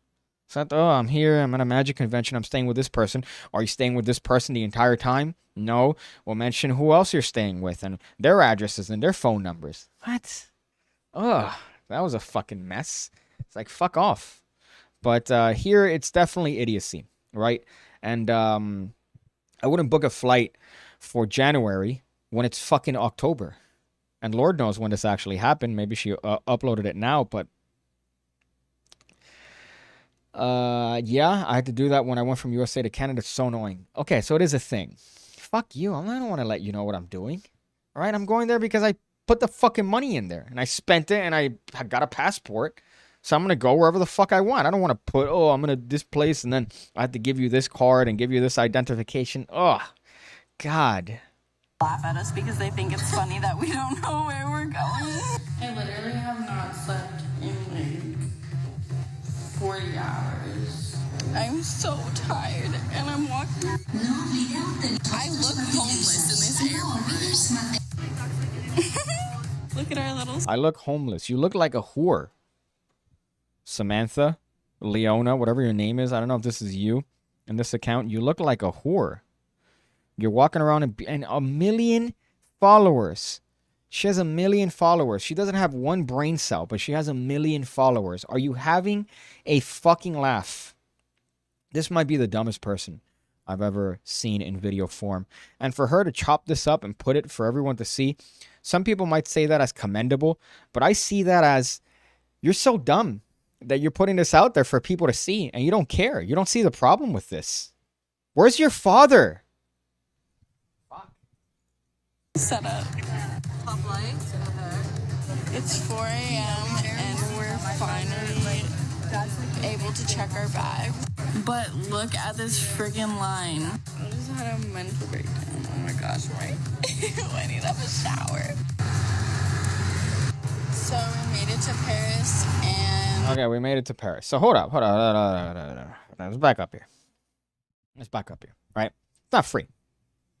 So, oh, I'm here. I'm at a magic convention. I'm staying with this person. Are you staying with this person the entire time? No. Well, mention who else you're staying with and their addresses and their phone numbers. What? Ugh. That was a fucking mess. It's like, fuck off. But here, it's definitely idiocy, right? And I wouldn't book a flight for January when it's fucking October. And Lord knows when this actually happened. Maybe she uploaded it now, but yeah, I had to do that when I went from USA to Canada. It's so annoying. Okay, so it is a thing. Fuck you. I don't want to let you know what I'm doing. All right, I'm going there because I put the fucking money in there and I spent it and I got a passport, so I'm gonna go wherever the fuck I want. I don't want to put, oh, I'm gonna this place and then I have to give you this card and give you this identification. Oh God. Laugh at us because they think it's funny that we don't know where we're going. I literally have not slept in like 40 hours. I'm so tired and I'm walking. I look homeless in this airport. Look at our little... I look homeless. You look like a whore. Samantha, Leona, whatever your name is. I don't know if this is you in this account. You look like a whore. You're walking around and 1 million followers. She has 1 million followers. She doesn't have one brain cell, but she has 1 million followers. Are you having a fucking laugh? This might be the dumbest person I've ever seen in video form. And for her to chop this up and put it for everyone to see, some people might say that as commendable, but I see that as you're so dumb that you're putting this out there for people to see and you don't care. You don't see the problem with this. Where's your father? Set up. It's 4 a.m. and we're finally able to check our bags. But look at this friggin' line. I just had a mental breakdown. Oh my gosh, right? I need to have a shower. So we made it to Paris and... Okay, we made it to Paris. So hold up. Let's back up here. Right? It's not free.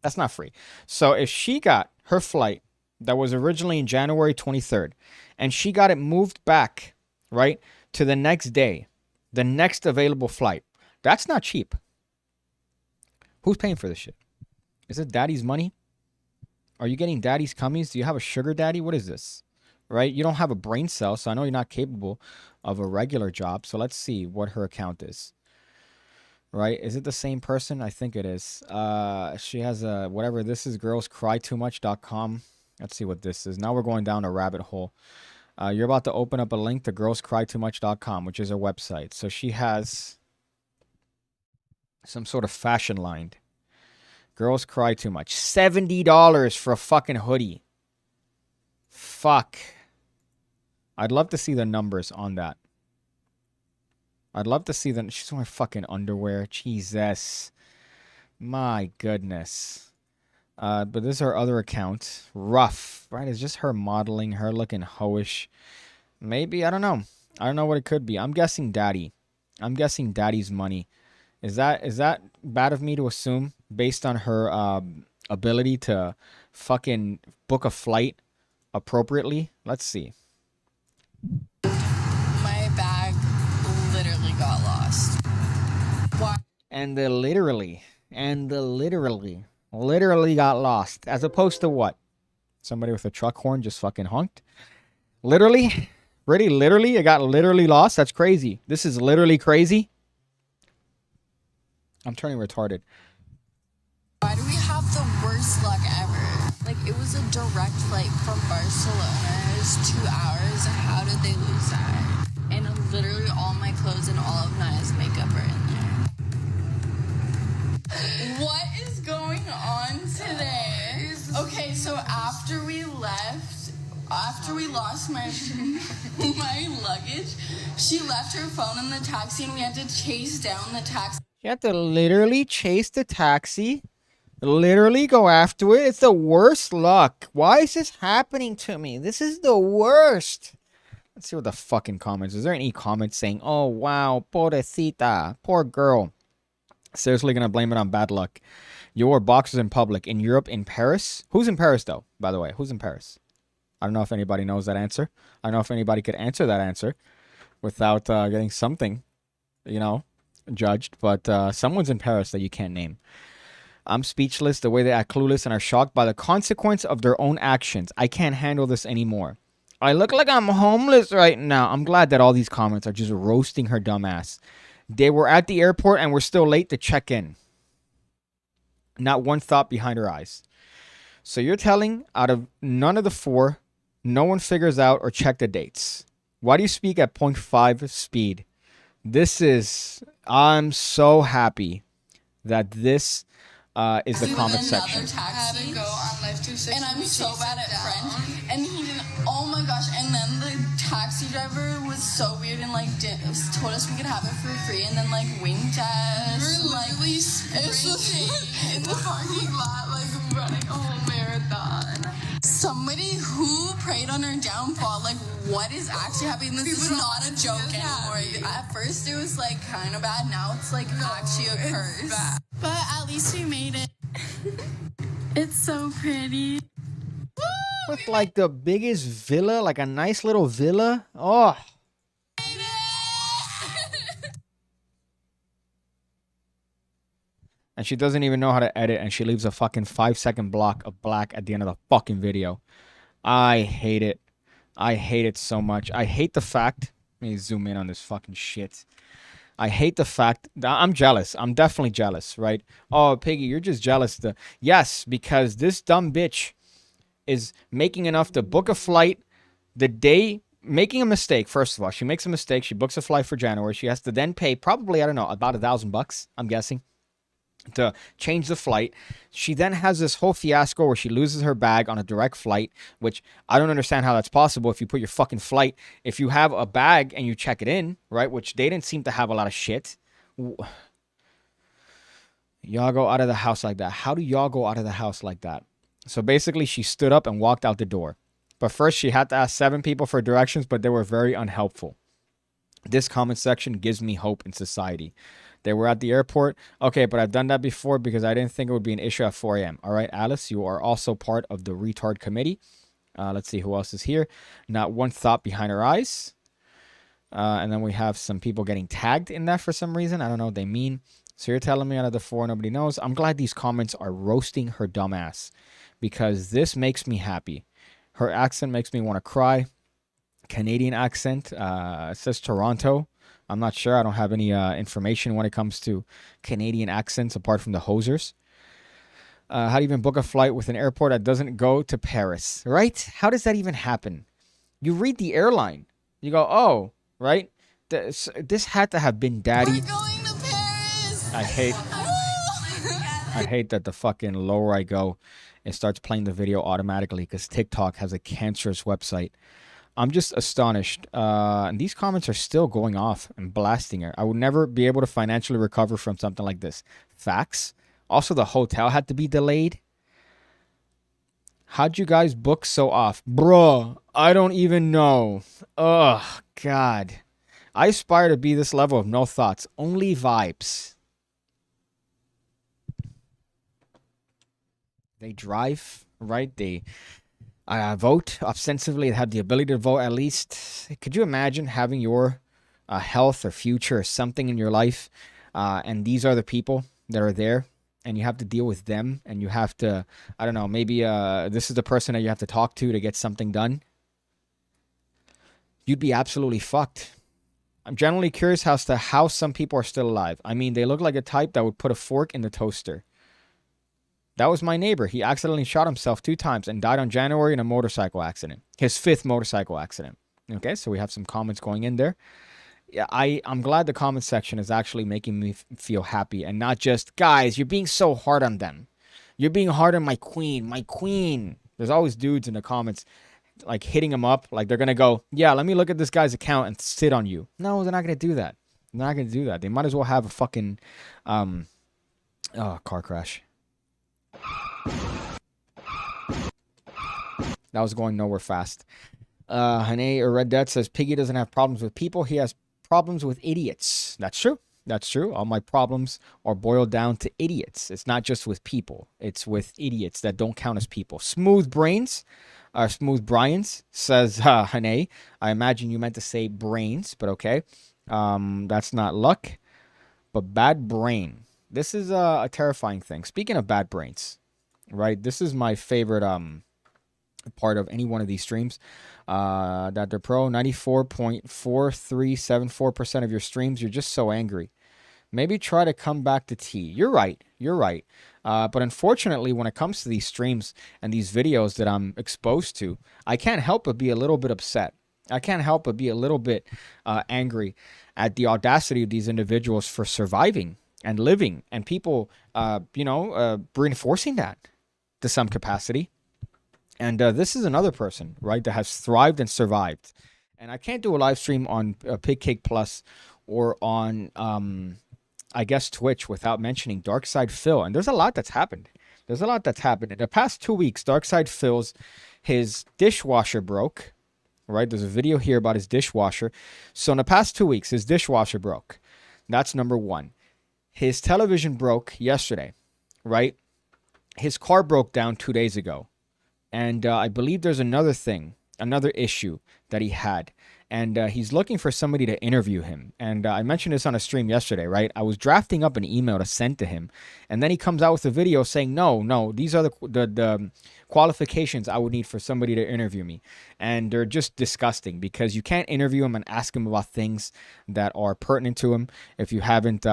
That's not free. So if she got her flight that was originally in January 23rd and she got it moved back, right, to the next day, the next available flight, that's not cheap. Who's paying for this shit? Is it daddy's money? Are you getting daddy's cummies? Do you have a sugar daddy? What is this? Right? You don't have a brain cell, so I know you're not capable of a regular job. So let's see what her account is. Right? Is it the same person? I think it is. She has a, whatever this is, girlscrytoomuch.com. Let's see what this is. Now we're going down a rabbit hole. You're about to open up a link to girlscrytoomuch.com, which is her website. So she has some sort of fashion line. Girls cry too much. $70 for a fucking hoodie. Fuck. I'd love to see the numbers on that. I'd love to see them. She's wearing fucking underwear. Jesus. My goodness. But this is her other account. Rough. Right? It's just her modeling. Her looking hoish. Maybe. I don't know. I don't know what it could be. I'm guessing daddy. I'm guessing daddy's money. Is that bad of me to assume based on her ability to fucking book a flight appropriately? Let's see. My bag literally got lost. Why? And the literally got lost. As opposed to what? Somebody with a truck horn just fucking honked? Literally? Really? Literally? It got literally lost? That's crazy. This is literally crazy. I'm turning retarded. Why do we have the worst luck ever? Like, it was a direct flight from Barcelona. It was 2 hours. How did they lose that? And literally all my clothes and all of Naya's makeup are in there. What is going on today? Okay, so after we lost my my luggage, she left her phone in the taxi and we had to chase down the taxi. You have to literally chase the taxi. Literally go after it. It's the worst luck. Why is this happening to me? This is the worst. Let's see what the fucking comments. Is there any comments saying, oh, wow, pobrecita, poor girl? Seriously gonna blame it on bad luck. You wore boxers in public. In Europe, in Paris? Who's in Paris, though, by the way? Who's in Paris? I don't know if anybody knows that answer. I don't know if anybody could answer that answer without getting something, you know, judged. But someone's in Paris that you can't name. I'm speechless. The way they act clueless and are shocked by the consequence of their own actions. I can't handle this anymore. I look like I'm homeless right now. I'm glad that all these comments are just roasting her dumb ass. They were at the airport and were still late to check in. Not one thought behind her eyes. So you're telling out of none of the four, no one figures out or check the dates. Why do you speak at 0.5 speed? This is... I'm so happy that this is the comment section. Taxi, go on Life 260, and I'm so bad at French. And he didn't... Oh my gosh. And then the taxi driver was so weird and like told us we could have it for free and then like winked at us. We're literally sprinting in the parking lot like running a whole marathon. Somebody who preyed on her downfall, like what is actually happening? This is not a joke anymore. At first it was like kind of bad, now it's like actually a curse. But at least we made it. It's so pretty. With like the biggest villa, like a nice little villa. Oh. And she doesn't even know how to edit, and she leaves a fucking 5-second block of black at the end of the fucking video. I hate it. I hate it so much. I hate the fact... Let me zoom in on this fucking shit. I hate the fact... I'm jealous. I'm definitely jealous, right? Oh, Piggy, you're just jealous. Yes, because this dumb bitch is making enough to book a flight the day... Making a mistake, first of all. She makes a mistake. She books a flight for January. She has to then pay probably, I don't know, about $1,000, I'm guessing, to change the flight. She then has this whole fiasco where she loses her bag on a direct flight, which I don't understand how that's possible if you put your fucking flight, if you have a bag and you check it in, right, which they didn't seem to have a lot of shit. Y'all go out of the house like that. How do y'all go out of the house like that? So basically she stood up and walked out the door. But first she had to ask 7 people for directions, but they were very unhelpful. This comment section gives me hope in society. They were at the airport. Okay, but I've done that before because I didn't think it would be an issue at 4 a.m. All right, Alice, you are also part of the retard committee. Let's see who else is here. Not one thought behind her eyes. And then we have some people getting tagged in that for some reason. I don't know what they mean. So you're telling me out of the 4, nobody knows. I'm glad these comments are roasting her dumb ass because this makes me happy. Her accent makes me want to cry. Canadian accent. It says Toronto. I'm not sure. I don't have any information when it comes to Canadian accents apart from the hosers. How do you even book a flight with an airport that doesn't go to Paris, right? How does that even happen? You read the airline. You go, oh, right? This had to have been daddy. We're going to Paris. I hate that the fucking lower I go, it starts playing the video automatically because TikTok has a cancerous website. I'm just astonished. And these comments are still going off and blasting her. I would never be able to financially recover from something like this. Facts. Also, the hotel had to be delayed. How'd you guys book so off? Bruh, I don't even know. Ugh, God. I aspire to be this level of no thoughts. Only vibes. They drive right? They vote ostensibly, they have the ability to vote at least. Could you imagine having your health or future or something in your life, and these are the people that are there, and you have to deal with them, and you have to, I don't know, maybe this is the person that you have to talk to get something done? You'd be absolutely fucked. I'm generally curious as to how some people are still alive. I mean, they look like a type that would put a fork in the toaster. That was my neighbor. He accidentally shot himself 2 times and died on January in a motorcycle accident. His 5th motorcycle accident. Okay, so we have some comments going in there. Yeah, I'm glad the comment section is actually making me feel happy and not just, guys, you're being so hard on them. You're being hard on my queen. My queen. There's always dudes in the comments like hitting them up. Like they're going to go, yeah, let me look at this guy's account and sit on you. No, they're not going to do that. They're not going to do that. They might as well have a fucking car crash. That was going nowhere fast. Hane or Red Dead says Piggy doesn't have problems with people. He has problems with idiots. That's true. That's true. All my problems are boiled down to idiots. It's not just with people. It's with idiots that don't count as people. Smooth Brains, Smooth Brians says Hane. I imagine you meant to say brains, but okay. That's not luck, but bad brain. This is a terrifying thing. Speaking of bad brains, right? This is my favorite part of any one of these streams. That they're pro 94.4374% of your streams. You're just so angry. Maybe try to come back to T. You're right. You're right. But unfortunately, when it comes to these streams and these videos that I'm exposed to, I can't help but be a little bit upset. I can't help but be a little bit angry at the audacity of these individuals for surviving and living, and people, reinforcing that to some capacity. And this is another person, right, that has thrived and survived. And I can't do a live stream on Pigcake Plus or on, I guess, Twitch without mentioning Darkside Phil. And there's a lot that's happened. There's a lot that's happened. In the past 2 weeks, Darkside Phil's, his dishwasher broke, right? There's a video here about his dishwasher. So in the past 2 weeks, his dishwasher broke. That's number one. His television broke yesterday, right? His car broke down 2 days ago. And I believe there's another issue that he had. And he's looking for somebody to interview him. And I mentioned this on a stream yesterday, right? I was drafting up an email to send to him. And then he comes out with a video saying, no, these are the qualifications I would need for somebody to interview me. And they're just disgusting because you can't interview him and ask him about things that are pertinent to him if you haven't...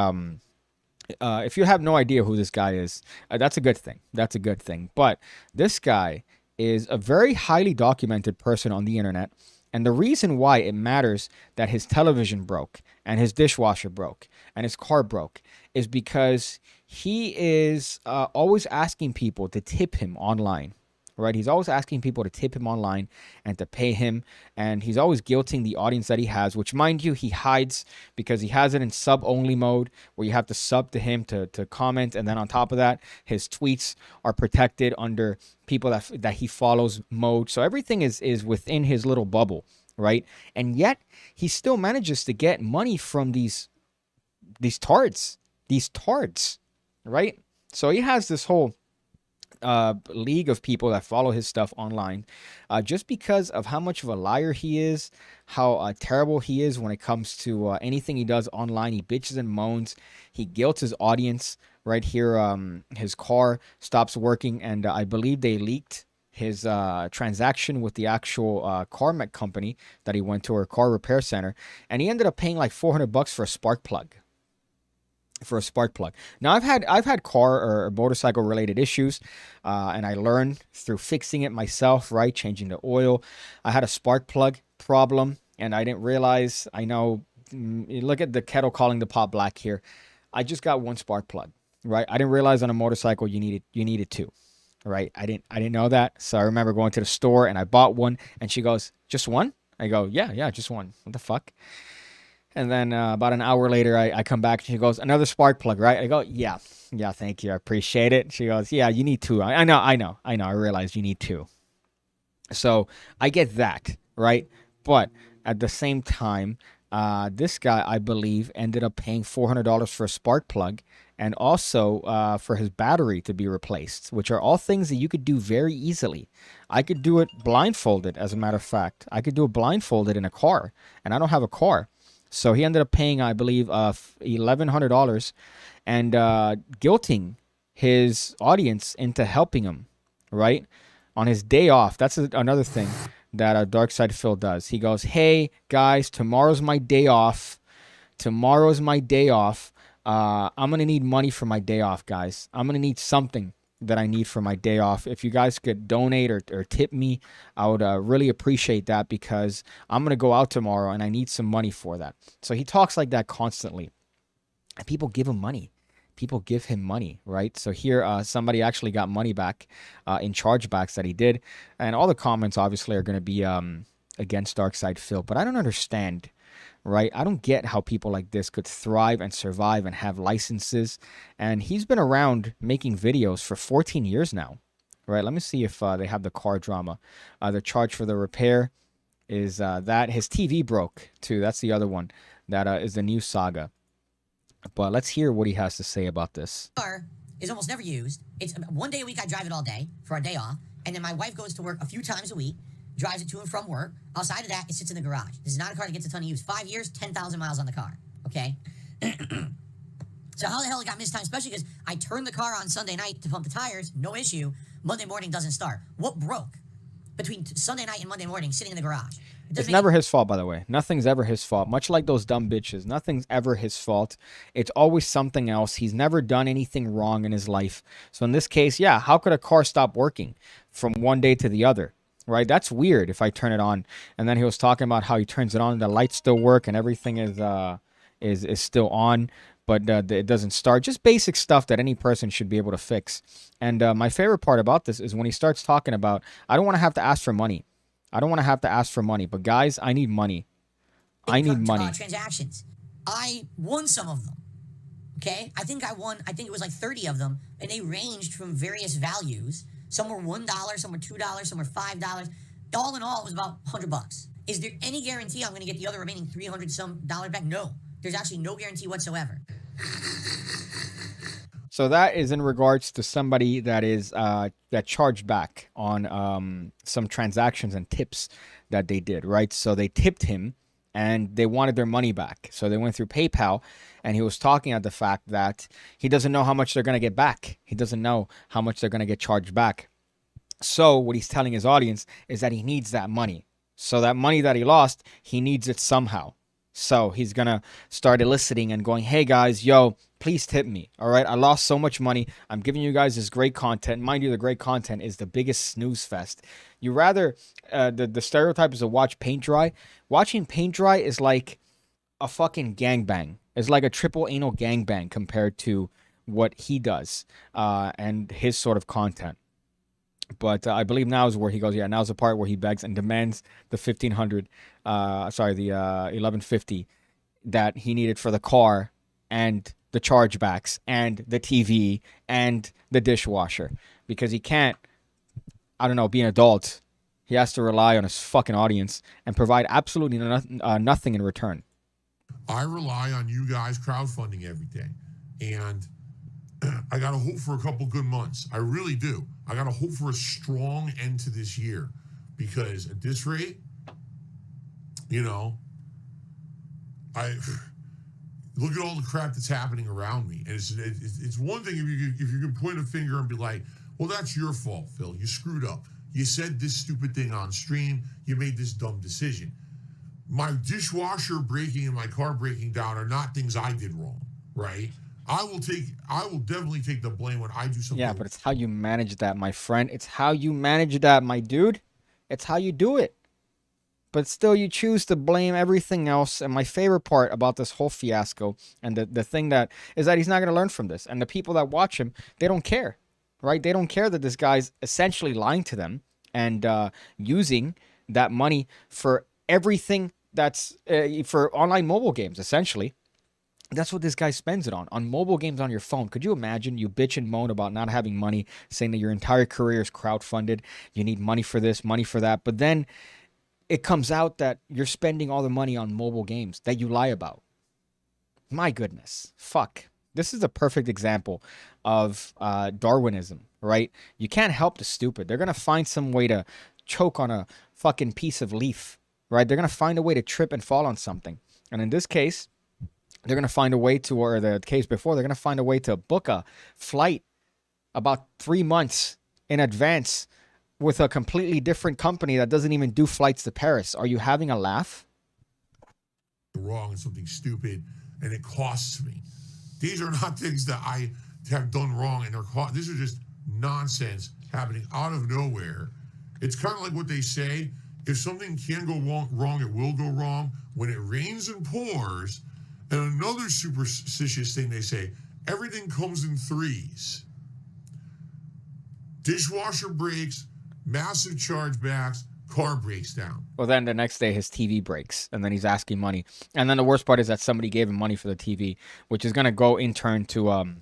if you have no idea who this guy is, that's a good thing. That's a good thing. But this guy is a very highly documented person on the internet. And the reason why it matters that his television broke and his dishwasher broke and his car broke is because he is always asking people to tip him online. Right, he's always asking people to tip him online and to pay him, and he's always guilting the audience that he has, which, mind you, he hides because he has it in sub-only mode where you have to sub to him to comment, and then on top of that, his tweets are protected under people that he follows mode. So everything is within his little bubble, right? And yet he still manages to get money from these tards, right? So he has this whole league of people that follow his stuff online just because of how much of a liar he is, how terrible he is when it comes to anything he does online. He bitches and moans. He guilts his audience. Right here, his car stops working, and I believe they leaked his transaction with the actual car mech company that he went to, or car repair center, and he ended up paying like $400 for a spark plug. Now I've had car or motorcycle related issues, and I learned through fixing it myself, right? Changing the oil. I had a spark plug problem, and I didn't realize. I know. Look at the kettle calling the pot black here. I just got one spark plug, right? I didn't realize on a motorcycle you needed two, right? I didn't know that. So I remember going to the store and I bought one, and she goes, "Just one?" I go, "Yeah, just one." What the fuck? And then about an hour later, I come back and she goes, "Another spark plug, right?" I go, yeah, thank you. I appreciate it. She goes, "Yeah, you need two." I know. I realize you need two. So I get that, right? But at the same time, This guy, I believe, ended up paying $400 for a spark plug and also for his battery to be replaced, which are all things that you could do very easily. I could do it blindfolded, as a matter of fact. I could do it blindfolded in a car, and I don't have a car. So he ended up paying, I believe, $1,100 and guilting his audience into helping him, right? On his day off. That's another thing that Dark Side Phil does. He goes, hey, guys, tomorrow's my day off. Tomorrow's my day off. I'm going to need money for my day off, guys. I'm going to need something that I need for my day off. If you guys could donate or tip me, I would really appreciate that, because I'm going to go out tomorrow and I need some money for that. So he talks like that constantly. And people give him money. People give him money, right? So here, somebody actually got money back in chargebacks that he did. And all the comments, obviously, are going to be against Darkside Phil. But I don't understand, right? I don't get how people like this could thrive and survive and have licenses. And he's been around making videos for 14 years now, right? Let me see if they have the car drama. The charge for the repair is that. His TV broke, too. That's the other one that is the new saga. But let's hear what he has to say about this. Car is almost never used. It's one day a week I drive it all day for our day off. And then my wife goes to work a few times a week, drives it to and from work. Outside of that, it sits in the garage. This is not a car that gets a ton of use. 5 years, 10,000 miles on the car. Okay? So how the hell it got mistimed? Especially because I turned the car on Sunday night to pump the tires. No issue. Monday morning doesn't start. What broke between Sunday night and Monday morning sitting in the garage? It's never his fault, by the way. Nothing's ever his fault. Much like those dumb bitches. Nothing's ever his fault. It's always something else. He's never done anything wrong in his life. So in this case, yeah, how could a car stop working from one day to the other? Right? That's weird if I turn it on. And then he was talking about how he turns it on and the lights still work and everything is still on, but it doesn't start. Just basic stuff that any person should be able to fix. And my favorite part about this is when he starts talking about, I don't want to have to ask for money. I don't want to have to ask for money, but guys, I need money. I need money. Transactions. I won some of them. Okay? I think it was like 30 of them, and they ranged from various values. Some were $1, some were $2, some were $5. All in all, it was about $100. Is there any guarantee I'm going to get the other remaining $300 some back? No. There's actually no guarantee whatsoever. So that is in regards to somebody that is that charged back on some transactions and tips that they did, right? So they tipped him and they wanted their money back. So they went through PayPal, and he was talking about the fact that he doesn't know how much they're going to get back. He doesn't know how much they're going to get charged back. So what he's telling his audience is that he needs that money. So that money that he lost, he needs it somehow. So he's going to start eliciting and going, hey guys, yo, please tip me. All right. I lost so much money. I'm giving you guys this great content. Mind you, the great content is the biggest snooze fest. You rather, the stereotype is to watch paint dry. Watching paint dry is like a fucking gangbang. It's like a triple anal gangbang compared to what he does and his sort of content. But I believe now is where he goes, yeah, now's the part where he begs and demands the the 1150 that he needed for the car and the chargebacks and the TV and the dishwasher, because he can't, I don't know, be an adult. He has to rely on his fucking audience and provide absolutely nothing in return. I rely on you guys crowdfunding everything, and I got to hope for a couple good months. I really do. I got to hope for a strong end to this year, because at this rate, you know, I look at all the crap that's happening around me. And it's one thing if you can point a finger and be like, well, that's your fault, Phil. You screwed up. You said this stupid thing on stream. You made this dumb decision. My dishwasher breaking and my car breaking down are not things I did wrong, right? I will definitely take the blame when I do something. Yeah, but it's how you manage that, my friend. It's how you manage that, my dude. It's how you do it. But still, you choose to blame everything else. And my favorite part about this whole fiasco, and the thing that is that he's not going to learn from this. And the people that watch him, they don't care, right? They don't care that this guy's essentially lying to them and using that money for everything that's for online mobile games, essentially. That's what this guy spends it on mobile games on your phone. Could you imagine? You bitch and moan about not having money, saying that your entire career is crowdfunded. You need money for this, money for that. But then it comes out that you're spending all the money on mobile games that you lie about. My goodness. Fuck. This is a perfect example of Darwinism, right? You can't help the stupid. They're going to find some way to choke on a fucking piece of leaf, right? They're going to find a way to trip and fall on something. And in this case, they're going to find a way to, or the case before, they're going to find a way to book a flight about 3 months in advance with a completely different company that doesn't even do flights to Paris. Are you having a laugh? Wrong and something stupid, and it costs me. These are not things that I have done wrong, and these are just nonsense happening out of nowhere. It's kind of like what they say: if something can go wrong, it will go wrong. When it rains and pours. And another superstitious thing they say: everything comes in threes. Dishwasher breaks, massive chargebacks, car breaks down. Well, then the next day his TV breaks, and then he's asking money. And then the worst part is that somebody gave him money for the TV, which is going to go in turn to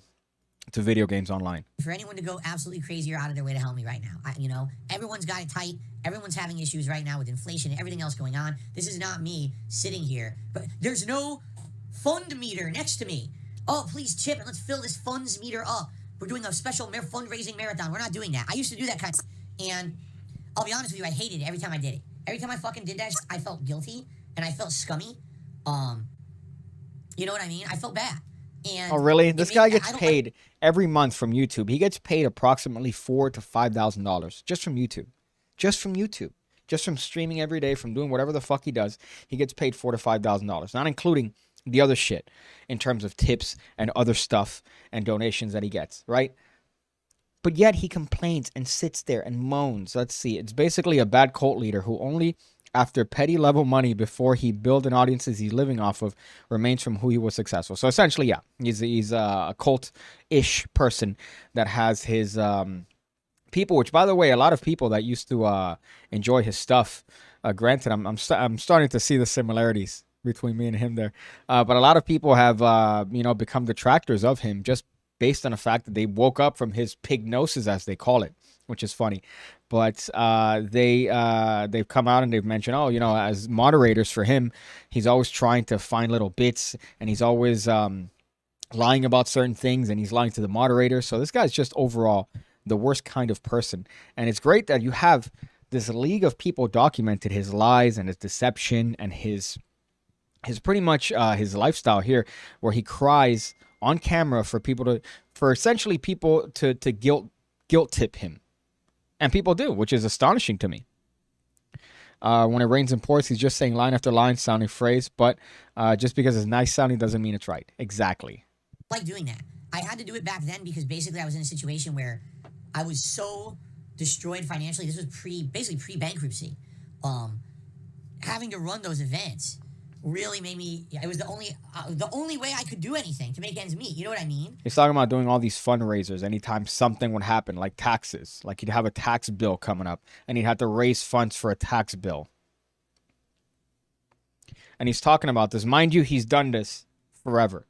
video games online. For anyone to go absolutely crazy or out of their way to help me right now, everyone's got it tight. Everyone's having issues right now with inflation and everything else going on. This is not me sitting here, but there's no fund meter next to me. Oh, please chip and let's fill this funds meter up. We're doing a special fundraising marathon. We're not doing that. I used to do that kind of stuff. And I'll be honest with you, I hated it every time I did it. Every time I fucking did that, I felt guilty and I felt scummy. You know what I mean? I felt bad. And oh, really? This guy gets paid every month from YouTube. He gets paid approximately $4,000 to $5,000 just from YouTube. Just from YouTube. Just from streaming every day, from doing whatever the fuck he does. He gets paid $4,000 to $5,000. Not including the other shit in terms of tips and other stuff and donations that he gets, right? But yet he complains and sits there and moans. Let's see. It's basically a bad cult leader who only after petty level money before he build an audiences he's living off of remains from who he was successful. So essentially, yeah, he's a cult-ish person that has his people, which by the way, a lot of people that used to enjoy his stuff, granted, I'm starting to see the similarities between me and him there. But a lot of people have, become detractors of him just based on the fact that they woke up from his pignosis, as they call it, which is funny. But they've come out and they've mentioned, as moderators for him, he's always trying to find little bits and he's always lying about certain things and he's lying to the moderators. So this guy's just overall the worst kind of person. And it's great that you have this league of people documented his lies and his deception and his pretty much his lifestyle here, where he cries on camera for essentially people to guilt tip him, and people do, which is astonishing to me. When it rains and pours, he's just saying line after line, sounding phrase, but just because it's nice sounding doesn't mean it's right. Exactly. Like doing that. I had to do it back then because basically I was in a situation where I was so destroyed financially. This was pre-bankruptcy. Having to run those events really made me, it was the only way I could do anything to make ends meet. You know what I mean? He's talking about doing all these fundraisers anytime something would happen, like taxes. Like he'd have a tax bill coming up and he'd have to raise funds for a tax bill. And he's talking about this. Mind you, he's done this forever.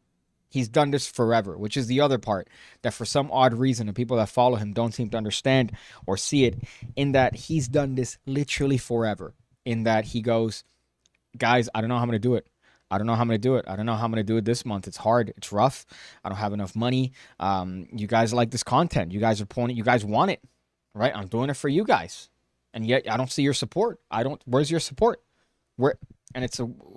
He's done this forever, which is the other part that for some odd reason the people that follow him don't seem to understand or see it, in that he's done this literally forever. In that he goes, guys, I don't know how I'm going to do it. I don't know how I'm going to do it. I don't know how I'm going to do it this month. It's hard. It's rough. I don't have enough money. You guys like this content. You guys are pointing. You guys want it, right? I'm doing it for you guys. And yet I don't see your support. Where's your support? And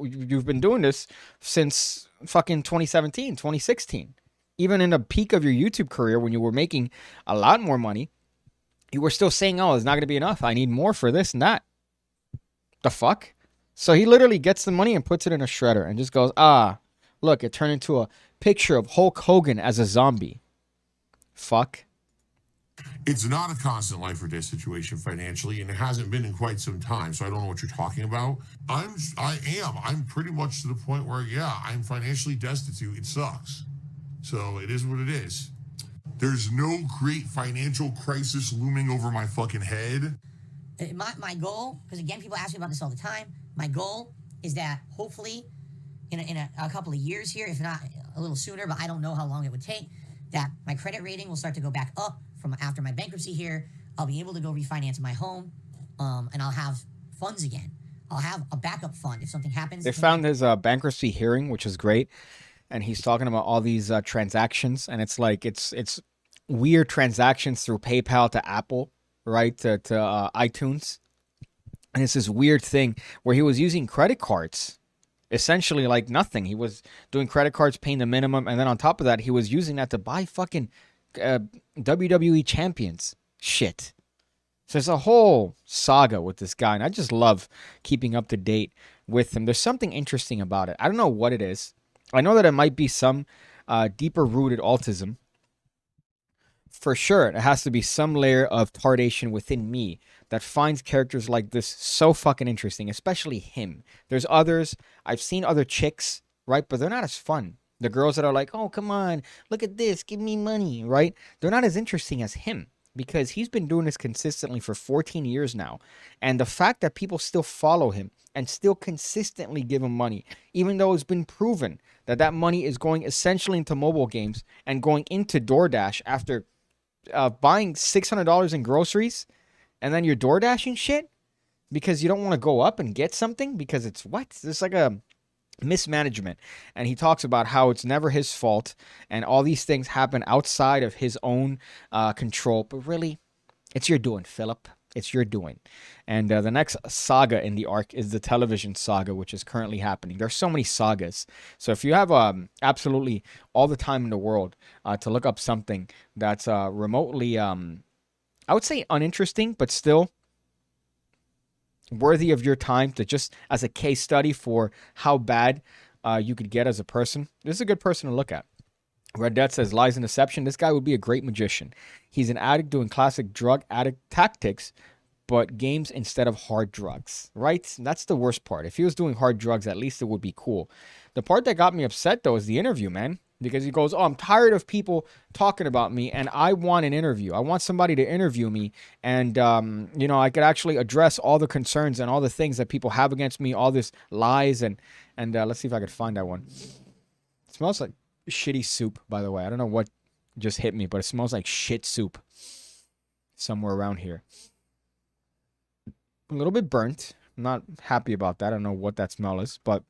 you've been doing this since fucking 2017, 2016. Even in the peak of your YouTube career, when you were making a lot more money, you were still saying, oh, it's not going to be enough. I need more for this and that. The fuck? So he literally gets the money and puts it in a shredder and just goes, look, it turned into a picture of Hulk Hogan as a zombie. Fuck. It's not a constant life or death situation financially, and it hasn't been in quite some time, so I don't know what you're talking about. I'm pretty much to the point where, yeah, I'm financially destitute. It sucks. So it is what it is. There's no great financial crisis looming over my fucking head. My goal, because again, people ask me about this all the time, my goal is that hopefully in a couple of years here, if not a little sooner, but I don't know how long it would take, that my credit rating will start to go back up from after my bankruptcy here. I'll be able to go refinance my home, and I'll have funds again. I'll have a backup fund if something happens. They to me. found his bankruptcy hearing, which is great, and he's talking about all these transactions, and it's like it's weird transactions through PayPal to Apple, right, to iTunes, and it's this weird thing where he was using credit cards, essentially like nothing. He was doing credit cards, paying the minimum, and then on top of that, he was using that to buy fucking WWE champions. Shit. So there's a whole saga with this guy, and I just love keeping up to date with him. There's something interesting about it. I don't know what it is. I know that it might be some deeper-rooted autism. For sure, it has to be some layer of tardation within me that finds characters like this so fucking interesting, especially him. There's others. I've seen other chicks, right? But they're not as fun. The girls that are like, oh, come on, look at this, give me money, right? They're not as interesting as him, because he's been doing this consistently for 14 years now. And the fact that people still follow him and still consistently give him money, even though it's been proven that that money is going essentially into mobile games and going into DoorDash after buying $600 in groceries, and then you're DoorDashing shit because you don't want to go up and get something because it's what? It's like a mismanagement. And he talks about how it's never his fault and all these things happen outside of his own control, but really it's your doing, Philip. It's your doing. And the next saga in the arc is the television saga, which is currently happening. There's so many sagas. So if you have absolutely all the time in the world to look up something that's remotely I would say uninteresting, but still worthy of your time, to just as a case study for how bad you could get as a person, this is a good person to look at. Red Death says, lies and deception. This guy would be a great magician. He's an addict doing classic drug addict tactics, but games instead of hard drugs, right? That's the worst part. If he was doing hard drugs, at least it would be cool. The part that got me upset, though, is the interview, man. Because he goes, oh, I'm tired of people talking about me, and I want an interview. I want somebody to interview me, and, you know, I could actually address all the concerns and all the things that people have against me, all this lies, and let's see if I could find that one. It smells like shitty soup, by the way. I don't know what just hit me, but it smells like shit soup somewhere around here. A little bit burnt. I'm not happy about that. I don't know what that smell is, but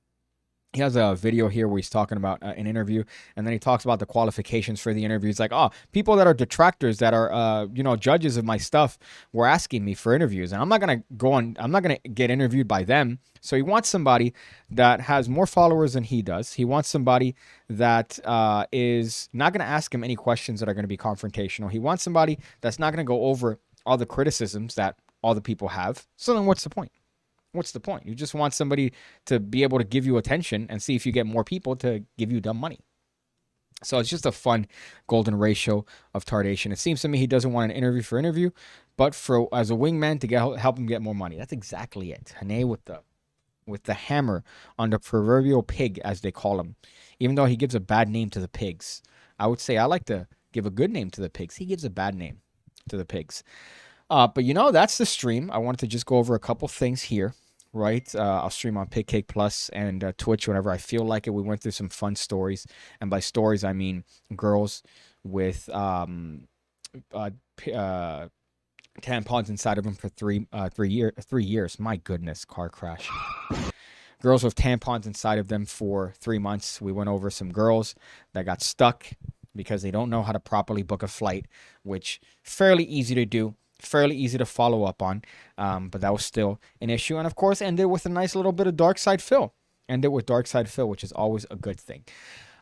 he has a video here where he's talking about an interview, and then he talks about the qualifications for the interview. He's like, oh, people that are detractors, that are, you know, judges of my stuff, were asking me for interviews, and I'm not going to go on, I'm not going to get interviewed by them. So he wants somebody that has more followers than he does. He wants somebody that is not going to ask him any questions that are going to be confrontational. He wants somebody that's not going to go over all the criticisms that all the people have. So then what's the point? What's the point? You just want somebody to be able to give you attention and see if you get more people to give you dumb money. So it's just a fun golden ratio of tardation. It seems to me he doesn't want an interview for interview, but for as a wingman to help him get more money. That's exactly it. Hane with the hammer on the proverbial pig, as they call him. Even though he gives a bad name to the pigs, I would say I like to give a good name to the pigs. He gives a bad name to the pigs. But you know, that's the stream. I wanted to just go over a couple things here. Right, I'll stream on Pigcake Plus and Twitch whenever I feel like it. We went through some fun stories, and by stories I mean girls with tampons inside of them for 3 years. My goodness, car crash. Girls with tampons inside of them for 3 months. We went over some girls that got stuck because they don't know how to properly book a flight, which fairly easy to do. Fairly easy to follow up on, but that was still an issue. And of course, ended with a nice little bit of Dark Side Phil. Ended with Dark Side Phil, which is always a good thing.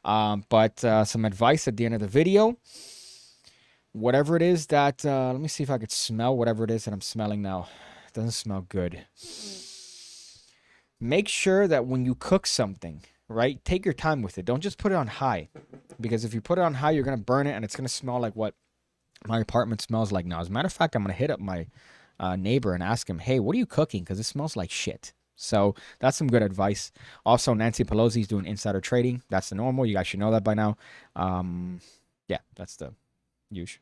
But some advice at the end of the video. Whatever it is that, let me see if I could smell whatever it is that I'm smelling now. It doesn't smell good. Make sure that when you cook something, right, take your time with it. Don't just put it on high. Because if you put it on high, you're going to burn it, and it's going to smell like what my apartment smells like now. As a matter of fact, I'm going to hit up my neighbor and ask him, hey, what are you cooking? Because it smells like shit. So that's some good advice. Also, Nancy Pelosi is doing insider trading. That's the normal. You guys should know that by now. Yeah, that's the usual.